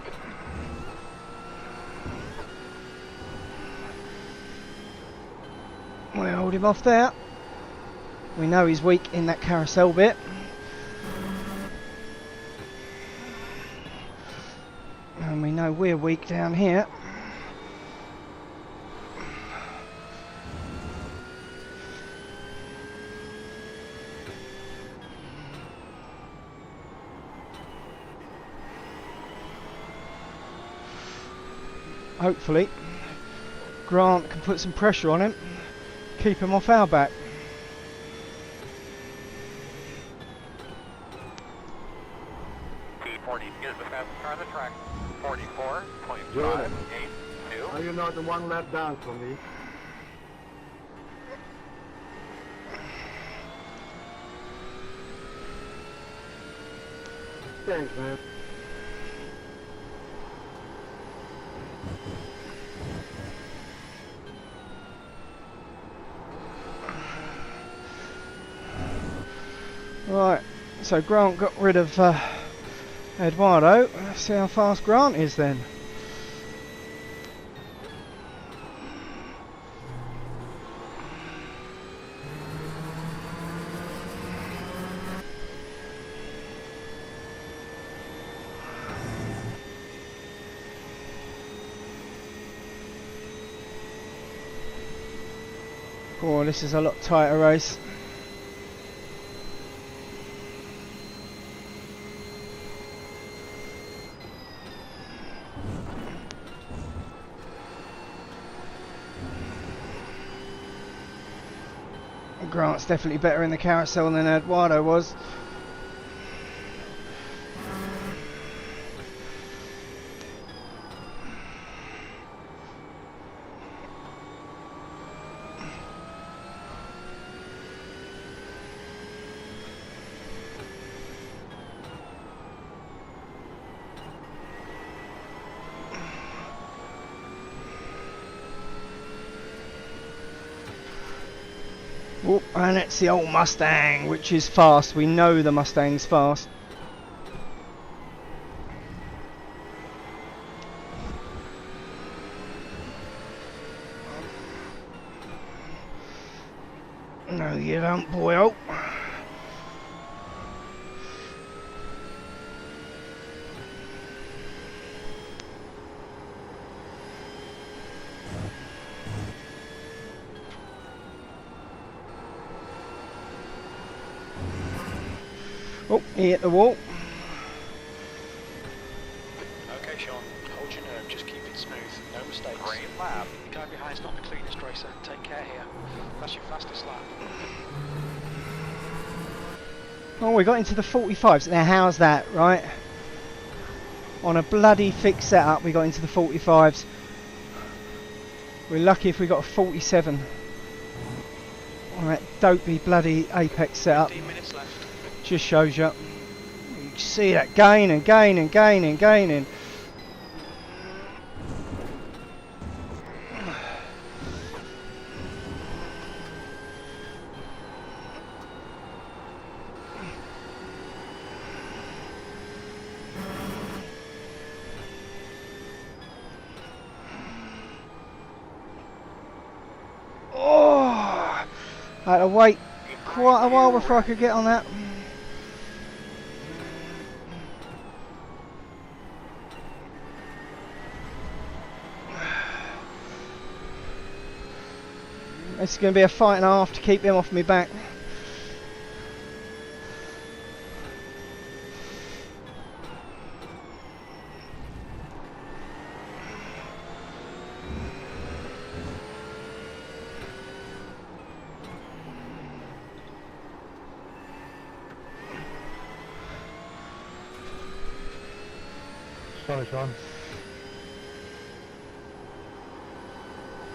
We hold him off there. We know he's weak in that carousel bit. And we know we're weak down here. Hopefully, Grant can put some pressure on him, keep him off our back. T40 is the fastest car on the track. 44.582. Are you not the one lap down from me? Thanks, man. Right, so Grant got rid of Eduardo. Let's see how fast Grant is then. Oh, this is a lot tighter race. Grant's definitely better in the carousel than Eduardo was. Oh, and it's the old Mustang, which is fast. We know the Mustang's fast. No, you don't, boy. Oh. Oh, he hit the wall. Okay, Sean, hold your nerve, just keep it smooth, no mistakes. Great lap. The guy behind's not the cleanest racer, take care here. That's your fastest lap. Oh, we got into the 45s. Now, how's that, right? On a bloody fixed setup, we got into the 45s. We're lucky if we got a 47 on that dopey bloody apex setup. 15 minutes left. Just shows you. You can see that gain and gain and gain and gaining. I had to wait quite a while before I could get on that. It's going to be a fight and a half to keep him off me back. Sorry, Sean.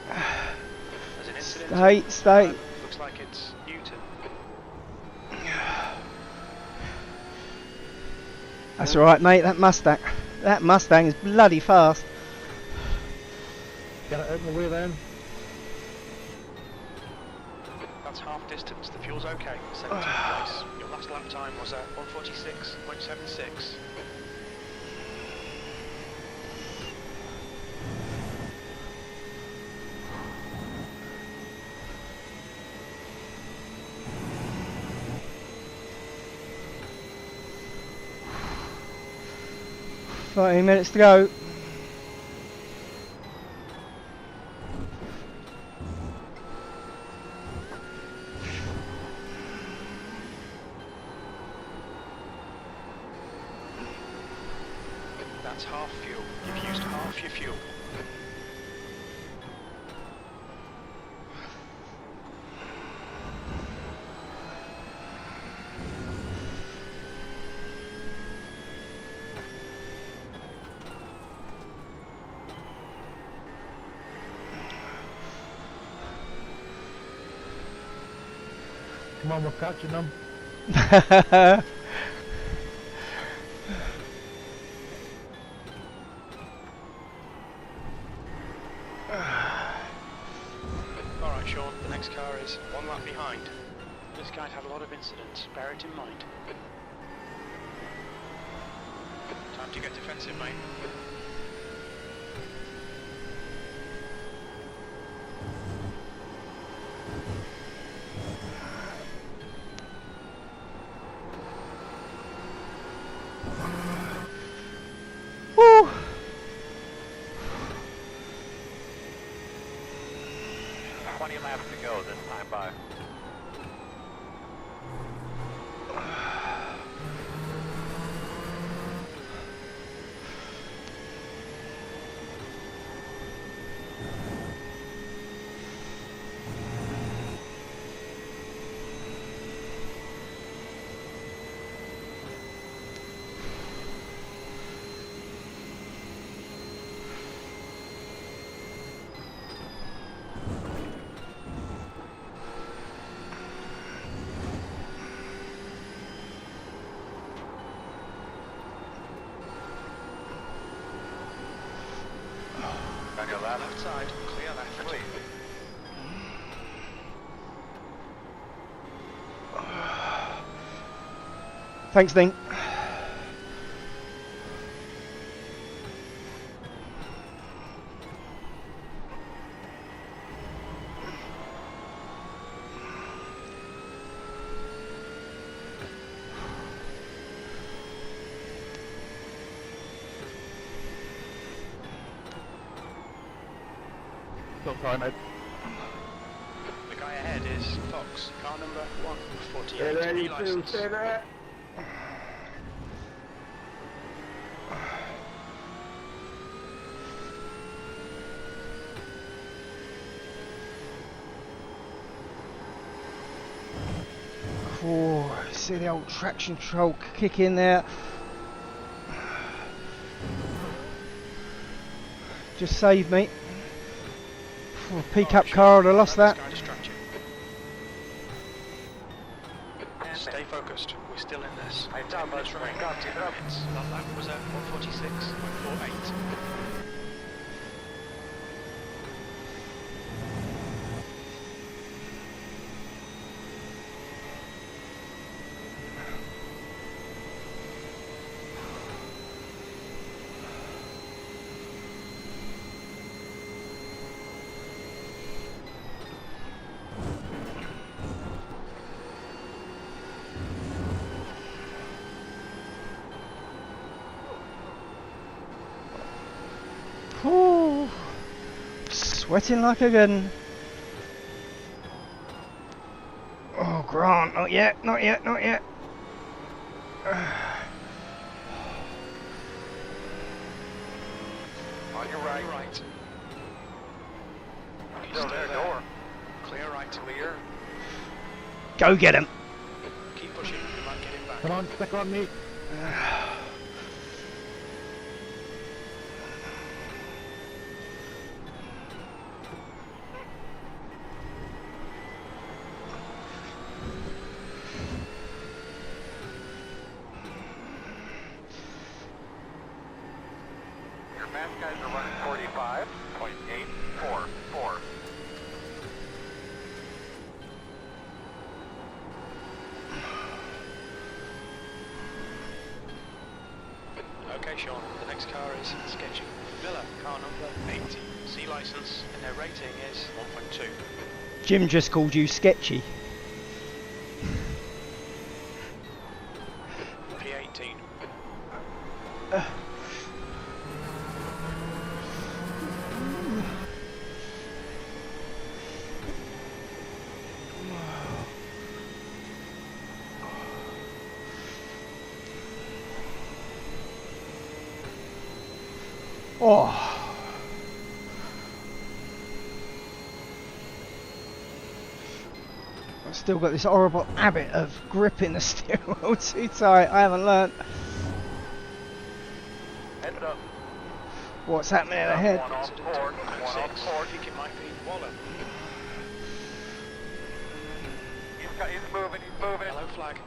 There's an incident. Stay. Looks like it's Newton. That's alright, mate. That Mustang is bloody fast. Get it out of the way then. That's half distance, the fuel's okay. 17th place. Your last lap time was at 146.76. Fighting minutes to go. That's half fuel. You've used half your fuel. Come on, we're catching them. Alright, Sean, the next car is one lap behind. This guy's had a lot of incidents, bear it in mind. Time to get defensive, mate. Woo! 20 laps to go this time by. On your left. Left side, clear left. Please. Thanks, Ding. Don't time it. The guy ahead is Fox, car number 148. Get ready E-license. to say that. See the old traction control kick in there. Just saved me. For a pickup car, I'd have lost that. Stay focused. We're still in this. 10 minutes remaining. 10 minutes. That lap was at 146.48. Ooh, sweating like a good one. Oh, Grant, not yet, not yet, not yet. On your right. Right. Still there, door. Clear right. Clear. Go get him. Keep pushing. You might get him back. Come on, stick on me. Your fast guys are running 45.844. Okay, Sean. The next car is Sketchy. Miller, car number 80. C license, and their rating is 1.2. Jim just called you sketchy. P18. Oh. I've still got this horrible habit of gripping the steering wheel too tight. I haven't learnt Heads up. what's happening ahead. One off port. One off 6. port. I think it might be Waller. He's moving. He's moving. Yellow flag.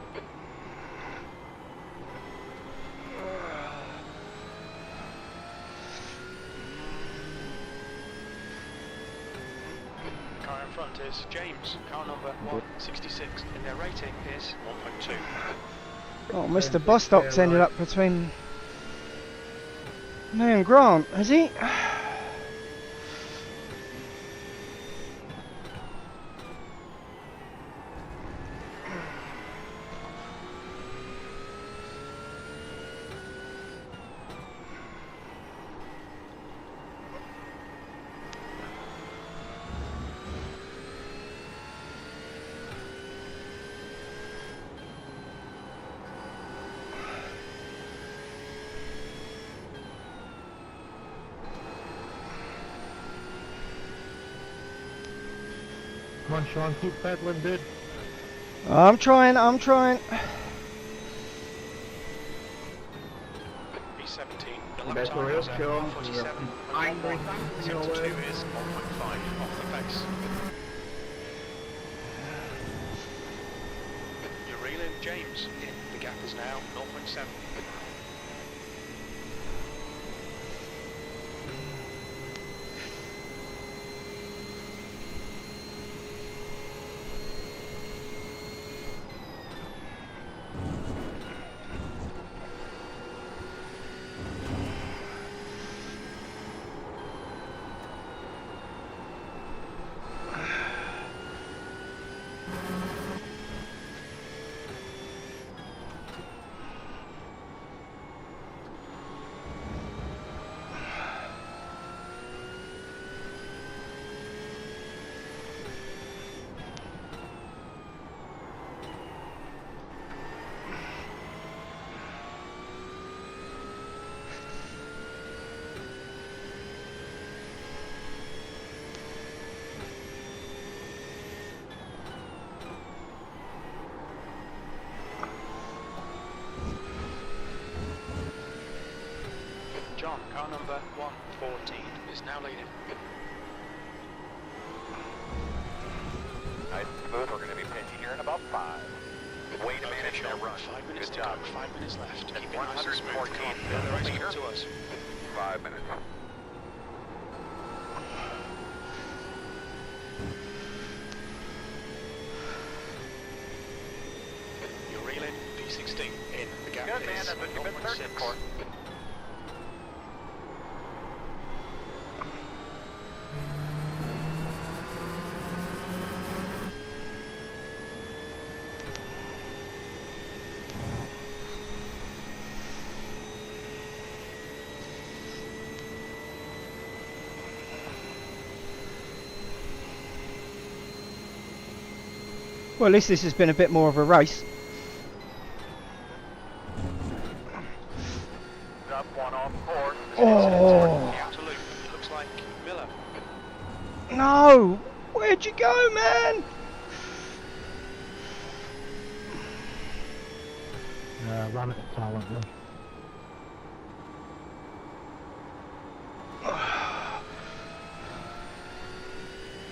Car in front is James, car number 166, and their rating is 1.2. Oh, Mr. Bostock's ended up between me and Grant, has he? Come on, Sean, keep pedaling, dude. I'm trying. B17, the lap Better time hurry was up, at Sean. 147. Angry. 72 is 1.5 off the pace. You're reeling, James. The gap is now 0.7. Car number 114 is now leading. Nice and smooth. We're going to be pitching here in about 5. Wait a minute, Sean, no run. 5 minutes Good to job. go. 5 minutes left. At Keep it nice and smooth. 114 Come on, let the race leader. come to us. 5 minutes. You're reeling. P16 in. The gap Good, man. is That's what you've been searching 0.6. for. Well, at least this has been a bit more of a race. Up one off course. Oh Outer loop. It looks like Miller. no! Where'd you go, man? Ran it silently.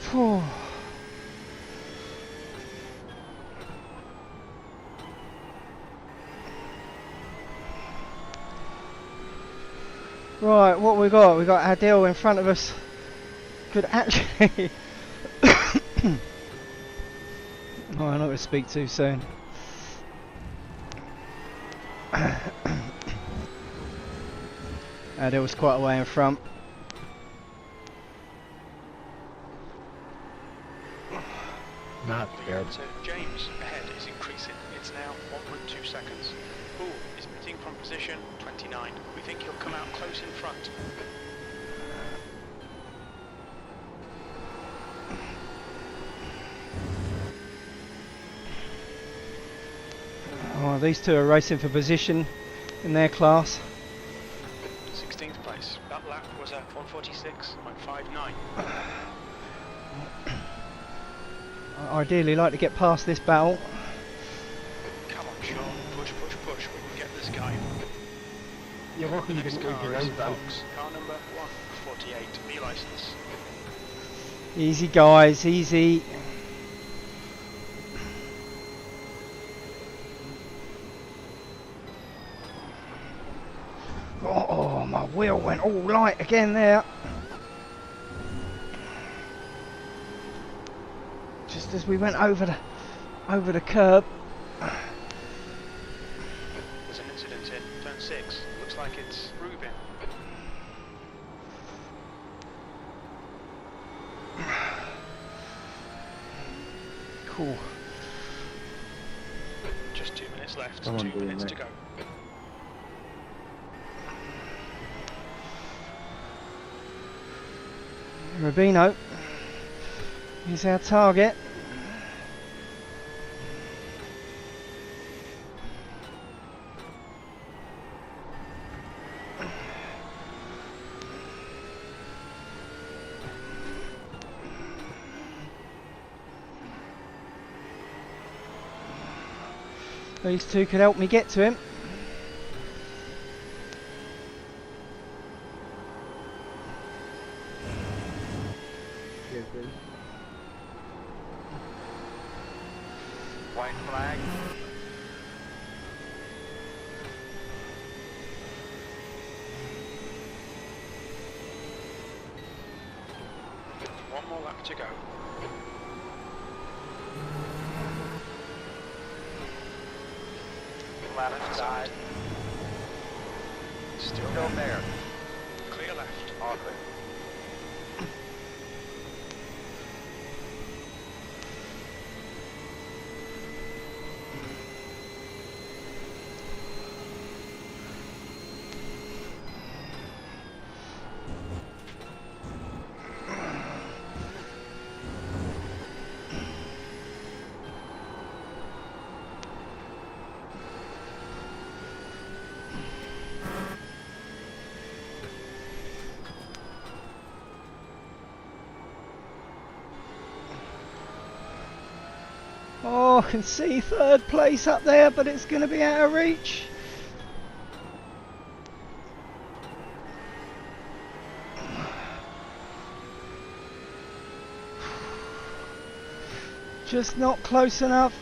Phew. Right, what we got? We got Adil in front of us. Could actually. Oh, I'm not going to speak too soon. Adil was quite a way in front. Not scared. So James ahead is increasing. It's now 1.2 seconds. Poole is pitting from position 29. We think he'll come out close in front. Oh, these two are racing for position in their class. 16th place. That lap was at 146.59. I ideally like to get past this battle. Come on, Sean. Push, push, push. We can get this guy. You're lucky you Next didn't lose car your is own though. Fox. Car number 148. B license. Easy, guys, easy. Oh, my wheel went all light again there. Just as we went over the curb. There's an incident in turn 6. Looks like it's Rubin. Cool. Just 2 minutes left. Come on, 2 Billy, minutes mate. to go. Rubino is our target. These two could help me get to him. White flag. One more lap to go. Left side. Still Still there. clear left. All clear. Oh, I can see third place up there, but it's going to be out of reach. Just not close enough.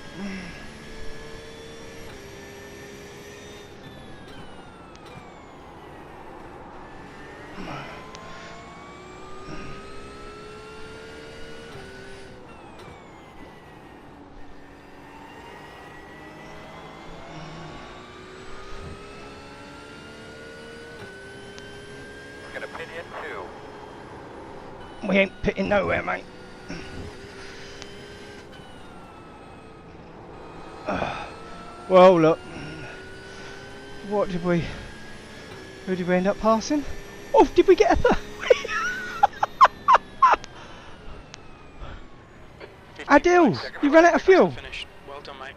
We're gonna pit in 2. We ain't pitting nowhere, mate. Well, look. Who did we end up passing? Oh, did we get a third? Adil, you ran out of fuel. Finished. Well done, mate.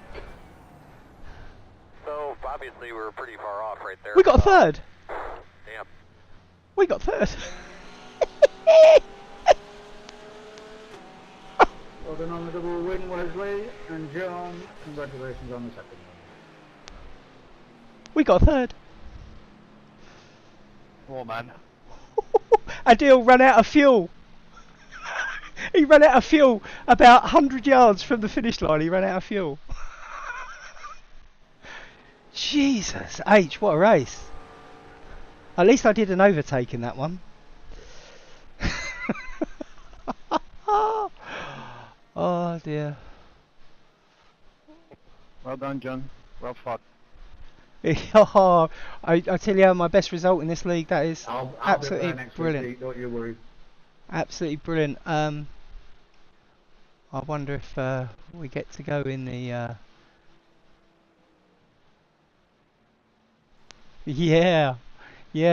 So obviously we were pretty far off right there. We got a third. Damn. We got third. Well done on the double win, Wesley and John. Congratulations on the second one. We got a third. Oh man. Adil ran out of fuel. He ran out of fuel about 100 yards from the finish line. He ran out of fuel. Jesus H, what a race. At least I did an overtake in that one. Oh dear. Well done, John. Well fought. Oh, I tell you, my best result in this league, that is. I'll Absolutely be there next brilliant. week, don't you worry. Absolutely brilliant. I wonder if we get to go in the yeah,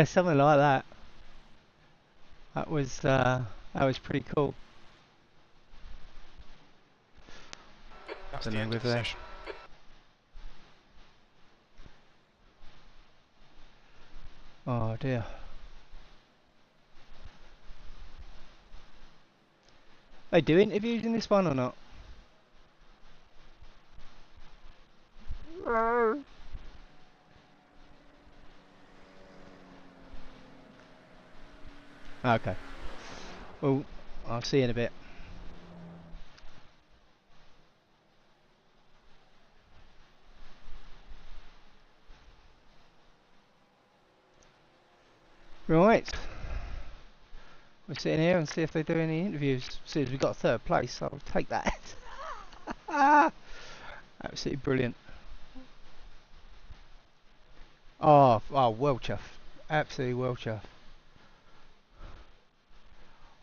something like that. That was pretty cool. That's Don't the know end of whether the they- session. Oh dear. They do interviews in this one or not? Okay. Well, I'll see you in a bit. Right. We're sitting here and see if they do any interviews. As soon as we got third place, I'll take that. Absolutely brilliant. Oh, well chuffed. Absolutely well chuffed.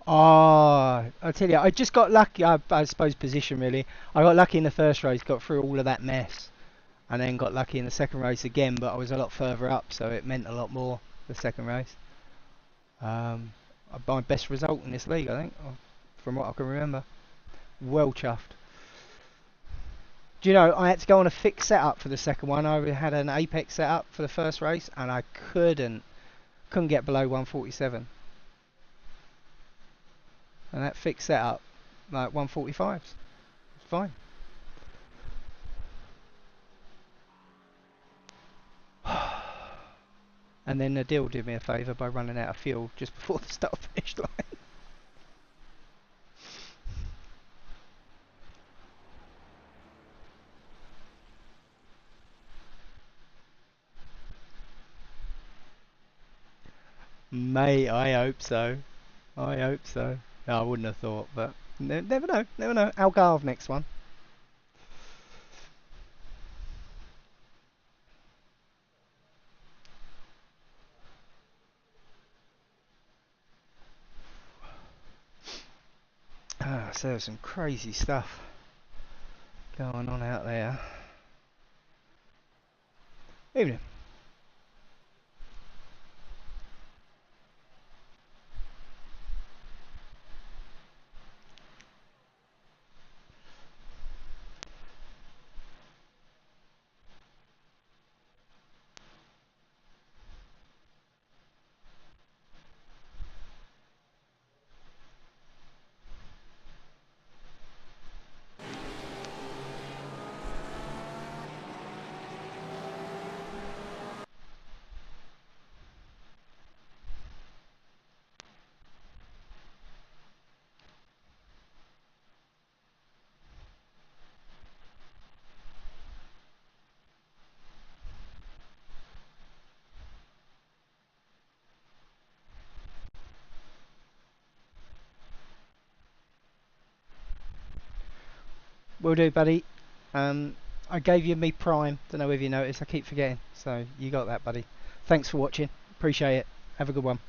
Oh, I tell you, I just got lucky. I suppose position really. I got lucky in the first race, got through all of that mess, and then got lucky in the second race again. But I was a lot further up, so it meant a lot more. The second race. My best result in this league, I think, from what I can remember. Well chuffed. Do you know, I had to go on a fixed setup for the second one. I had an apex setup for the first race, and I couldn't get below 147. And that fixed setup, like 145s. It's fine. And then Adil did me a favour by running out of fuel just before the start finish line. Mate, I hope so. I hope so. No, I wouldn't have thought, but never know. Never know. Algarve next one. So there's some crazy stuff going on out there. Evening. Will do, buddy. I gave you me prime. Don't know if you noticed. I keep forgetting. So you got that, buddy. Thanks for watching. Appreciate it. Have a good one.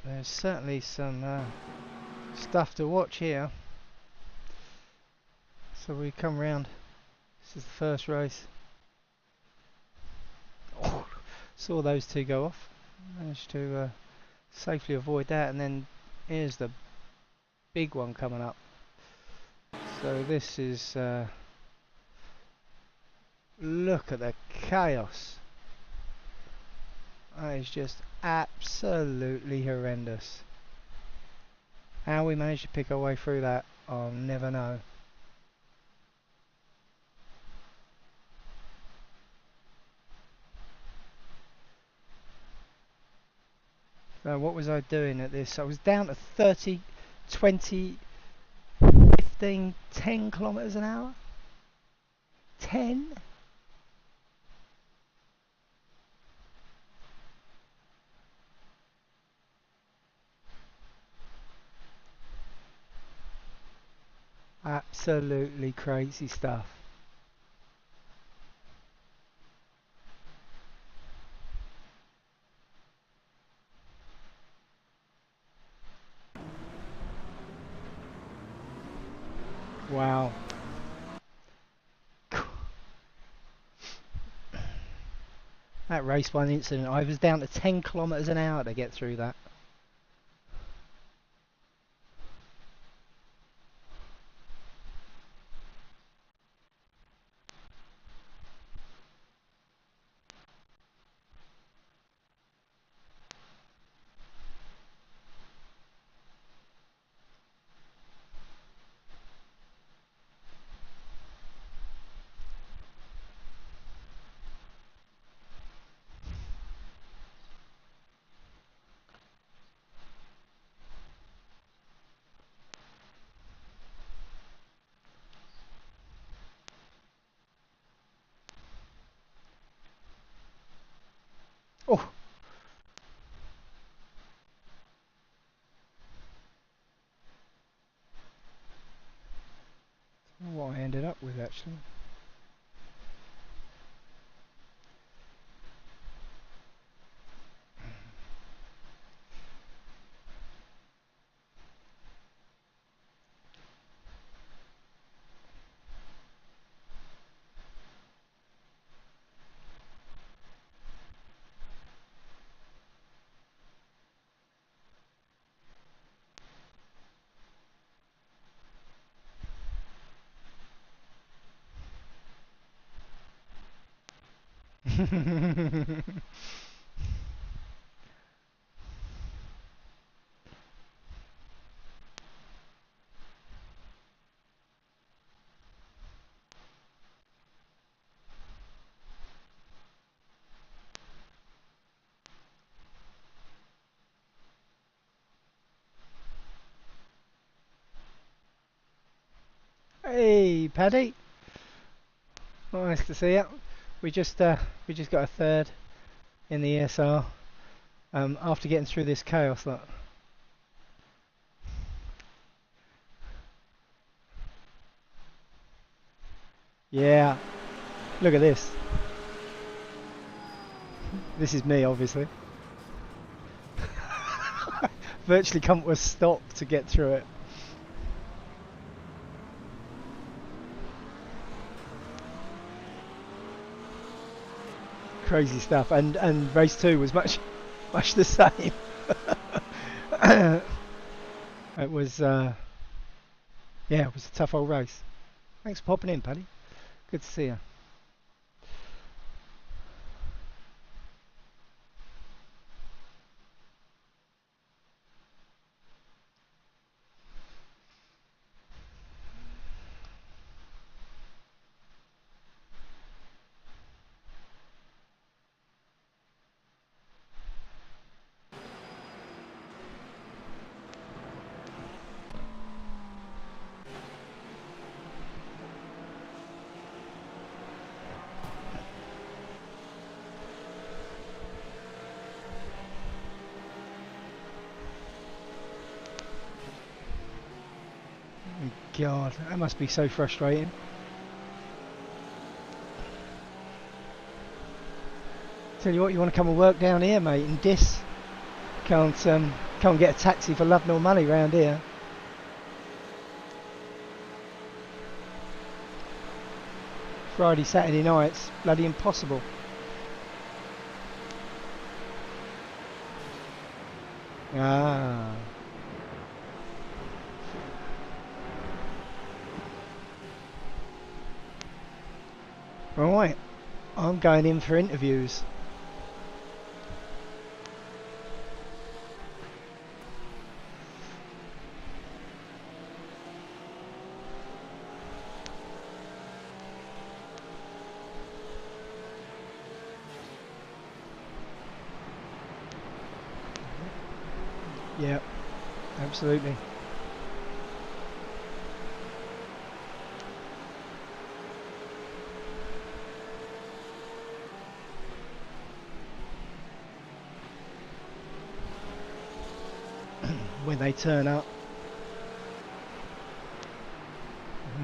There's certainly some stuff to watch here. So we come round. This is the first race. Oh, saw those two go off. Managed to safely avoid that, and then here's the big one coming up. So this is look at the chaos. That is just absolutely horrendous. How we managed to pick our way through that, I'll never know. So what was I doing at this? I was down to 30, 20, 15, 10 kilometers an hour. 10? Absolutely crazy stuff. Wow. That race one incident, I was down to 10 kilometers an hour to get through that. ended up with actually. Hey, Paddy. Nice to see you. We just got a third in the ESR after getting through this chaos. Look. Yeah. Look at this. This is me, obviously. Virtually come to a stop to get through it. Crazy stuff, and race 2 was much the same. It was yeah, it was a tough old race. Thanks for popping in, Paddy. Good to see you. God, that must be so frustrating. Tell you what, you want to come and work down here, mate, in Dis. Can't get a taxi for love nor money round here. Friday, Saturday nights, bloody impossible. Ah. Right, I'm going in for interviews. Yeah, absolutely. When they turn up.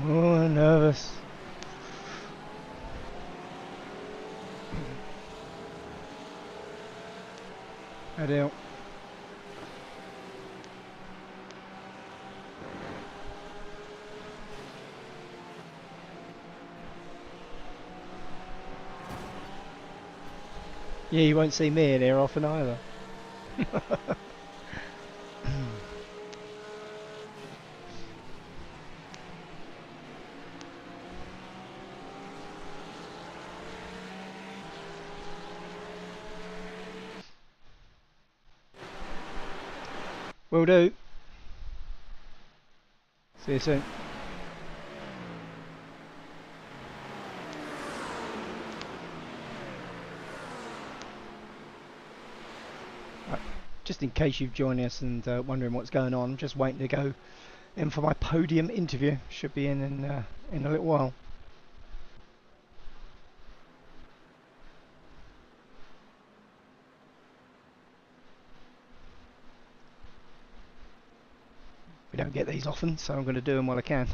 Oh, nervous. I do. Yeah, you won't see me in here often either. Will do. See you soon. Just in case you've joined us and wondering what's going on, I'm just waiting to go in for my podium interview. Should be in a little while. We don't get these often, so I'm going to do them while I can.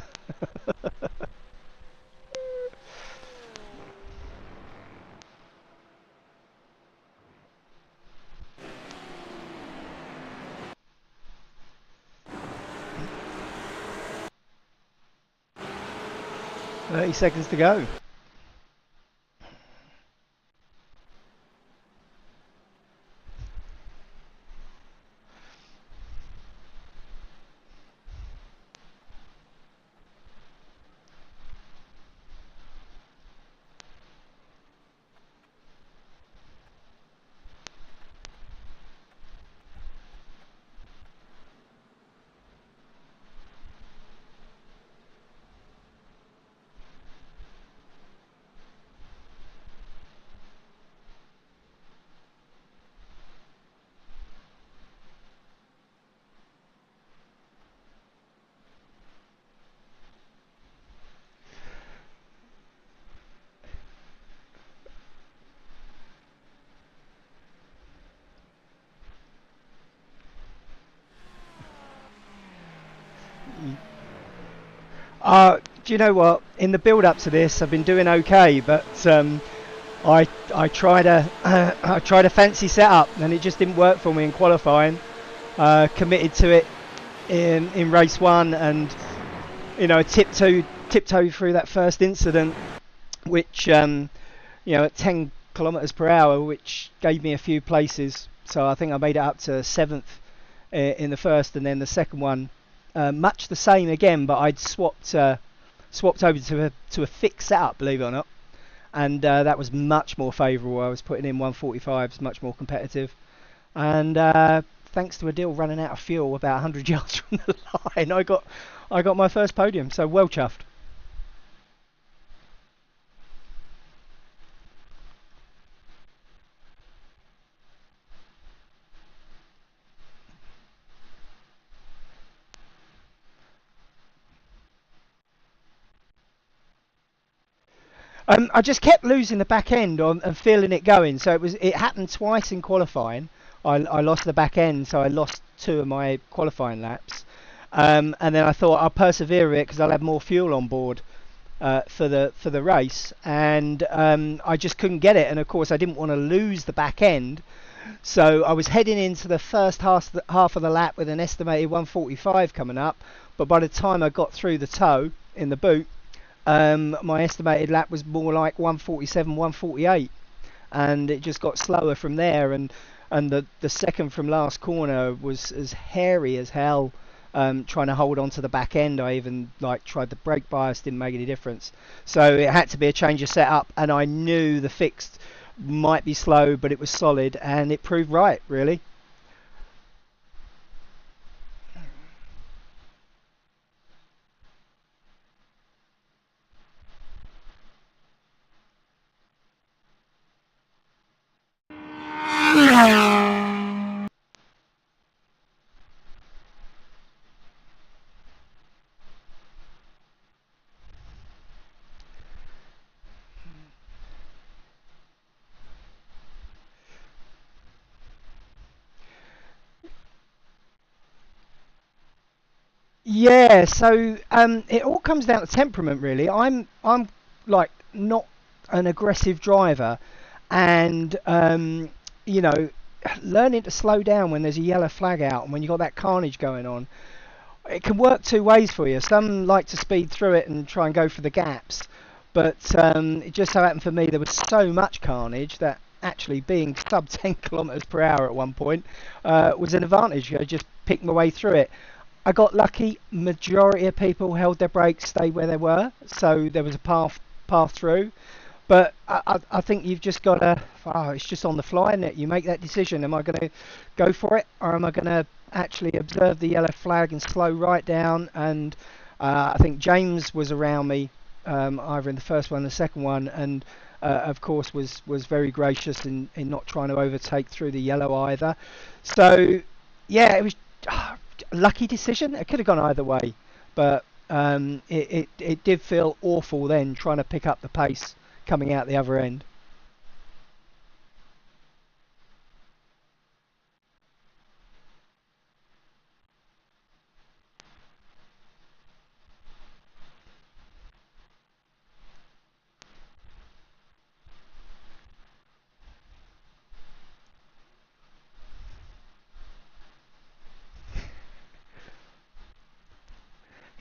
30 seconds to go. Do you know what? In the build up to this, I've been doing okay, but I tried a I tried a fancy setup and it just didn't work for me in qualifying. Committed to it in race one, and you know, tiptoed through that first incident, which you know, at 10 kilometers per hour, which gave me a few places. So I think I made it up to 7th in the first, and then the second one much the same again, but I'd swapped over to a fixed setup, believe it or not, and that was much more favourable. I was putting in 145s, much more competitive, and thanks to a deal running out of fuel about 100 yards from the line, I got my first podium, so well chuffed. I just kept losing the back end and feeling it going. So it happened twice in qualifying. I lost the back end, so I lost 2 of my qualifying laps. And then I thought I'll persevere it because I'll have more fuel on board for the race. And I just couldn't get it. And of course I didn't want to lose the back end. So I was heading into the first half of the lap with an estimated 145 coming up. But by the time I got through the toe in the boot, my estimated lap was more like 147, 148, and it just got slower from there. And the second from last corner was as hairy as hell, trying to hold on to the back end. I even tried the brake bias, didn't make any difference. So it had to be a change of setup, and I knew the fixed might be slow, but it was solid, and it proved right, really. Yeah, so it all comes down to temperament, really. I'm like not an aggressive driver, and you know, learning to slow down when there's a yellow flag out and when you've got that carnage going on, it can work 2 ways for you. Some like to speed through it and try and go for the gaps, but it just so happened for me there was so much carnage that actually being sub 10 kilometers per hour at one point was an advantage. I just picked my way through it. I got lucky. Majority of people held their brakes, stayed where they were, so there was a path through. But I think you've just got to. Oh, it's just on the fly, isn't it? You make that decision. Am I going to go for it, or am I going to actually observe the yellow flag and slow right down? And I think James was around me, either in the first one or the second one, and of course was very gracious in not trying to overtake through the yellow either. So yeah, it was a lucky decision. It could have gone either way, but it did feel awful then trying to pick up the pace coming out the other end.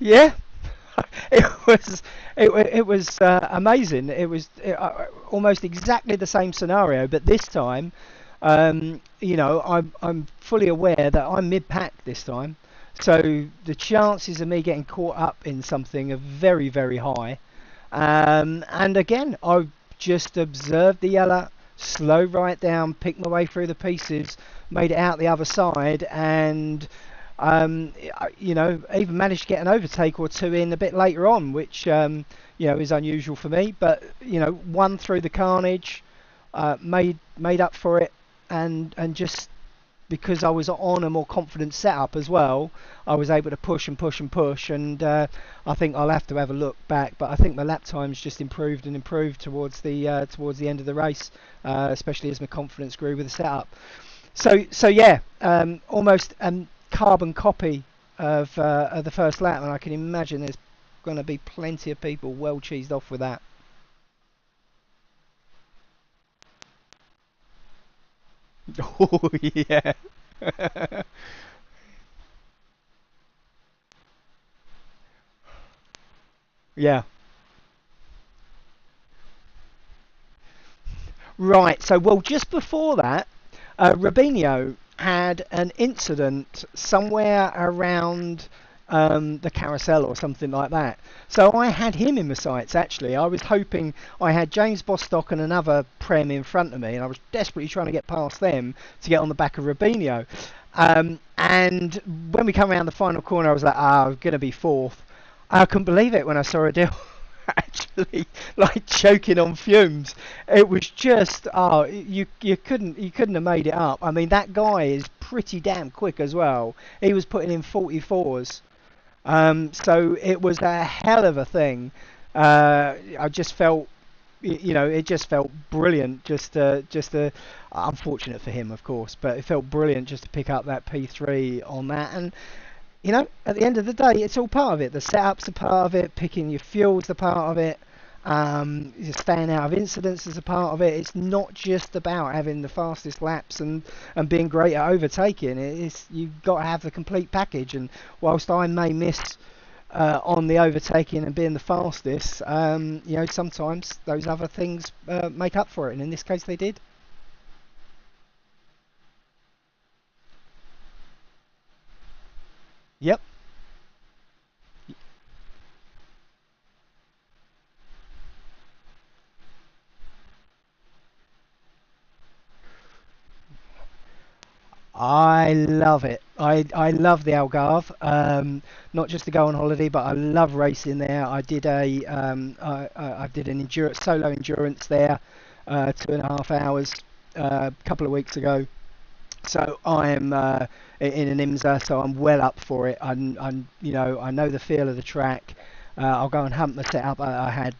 Yeah, it it was amazing. It was almost exactly the same scenario, but this time, you know, I'm fully aware that I'm mid-pack this time, so the chances of me getting caught up in something are very, very high. And again, I've just observed the yellow, slow right down, picked my way through the pieces, made it out the other side, and you know, even managed to get an overtake or two in a bit later on, which you know, is unusual for me. But you know, won through the carnage, made up for it, and just because I was on a more confident setup as well, I was able to push and push and push, and I think I'll have to have a look back, but I think my lap times just improved and improved towards the end of the race, especially as my confidence grew with the setup. So yeah, almost carbon copy of the first lap, and I can imagine there's going to be plenty of people well cheesed off with that. Oh yeah. Yeah. Right, so well, just before that, Rubinho had an incident somewhere around the carousel or something like that. So I had him in my sights, actually. I was hoping, I had James Bostock and another Prem in front of me, and I was desperately trying to get past them to get on the back of Rubinho. And when we come around the final corner, I was like, I'm going to be fourth. I couldn't believe it when I saw Adil actually like choking on fumes. It was just you couldn't have made it up. I mean, that guy is pretty damn quick as well. He was putting in 44s. So it was a hell of a thing. I just felt, you know, it just felt brilliant. Just unfortunate for him, of course, but it felt brilliant just to pick up that P3 on that. And you know, at the end of the day, it's all part of it. The setup's a part of it. Picking your fuel's a part of it. Staying out of incidents is a part of it. It's not just about having the fastest laps and being great at overtaking. You've got to have the complete package. And whilst I may miss on the overtaking and being the fastest, you know, sometimes those other things make up for it. And in this case, they did. Yep. I love it. I love the Algarve. Not just to go on holiday, but I love racing there. I did I did an solo endurance there, 2.5 hours, a couple of weeks ago. So I am in an IMSA, so I'm well up for it. I'm you know, I know the feel of the track. I'll go and hump the setup I had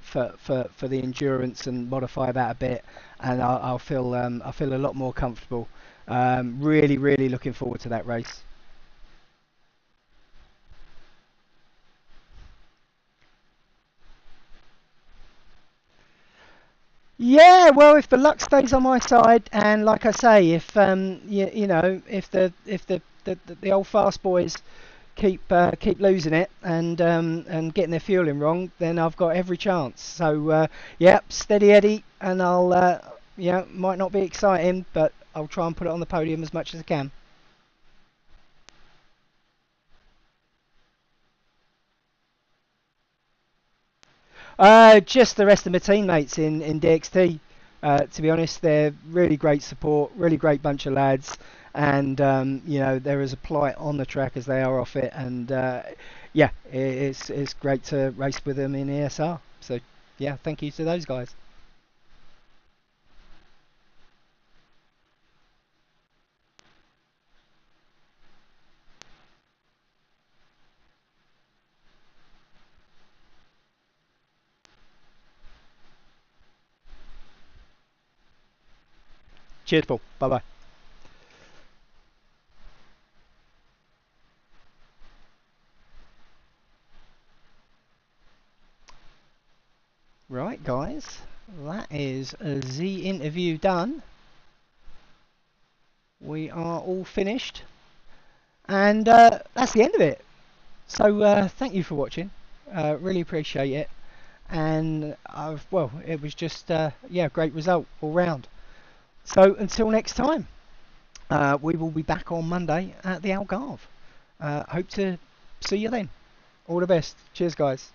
for the endurance and modify that a bit, and I'll feel a lot more comfortable. Really looking forward to that race. Yeah, well, if the luck stays on my side, and like I say, if you know, if the old fast boys keep losing it and getting their fueling wrong, then I've got every chance. So yeah, steady Eddie, and I'll yeah, might not be exciting, but I'll try and put it on the podium as much as I can. Just the rest of my teammates in DXT. To be honest, they're really great support, really great bunch of lads, and you know, they're as polite on the track as they are off it, and yeah, it's great to race with them in ESR. So yeah, thank you to those guys. Cheers, Paul. Bye bye. Right, guys, that is the interview done. We are all finished, and that's the end of it. So thank you for watching. Really appreciate it. And well, it was just yeah, great result all round. So until next time, we will be back on Monday at the Algarve. Hope to see you then. All the best. Cheers, guys.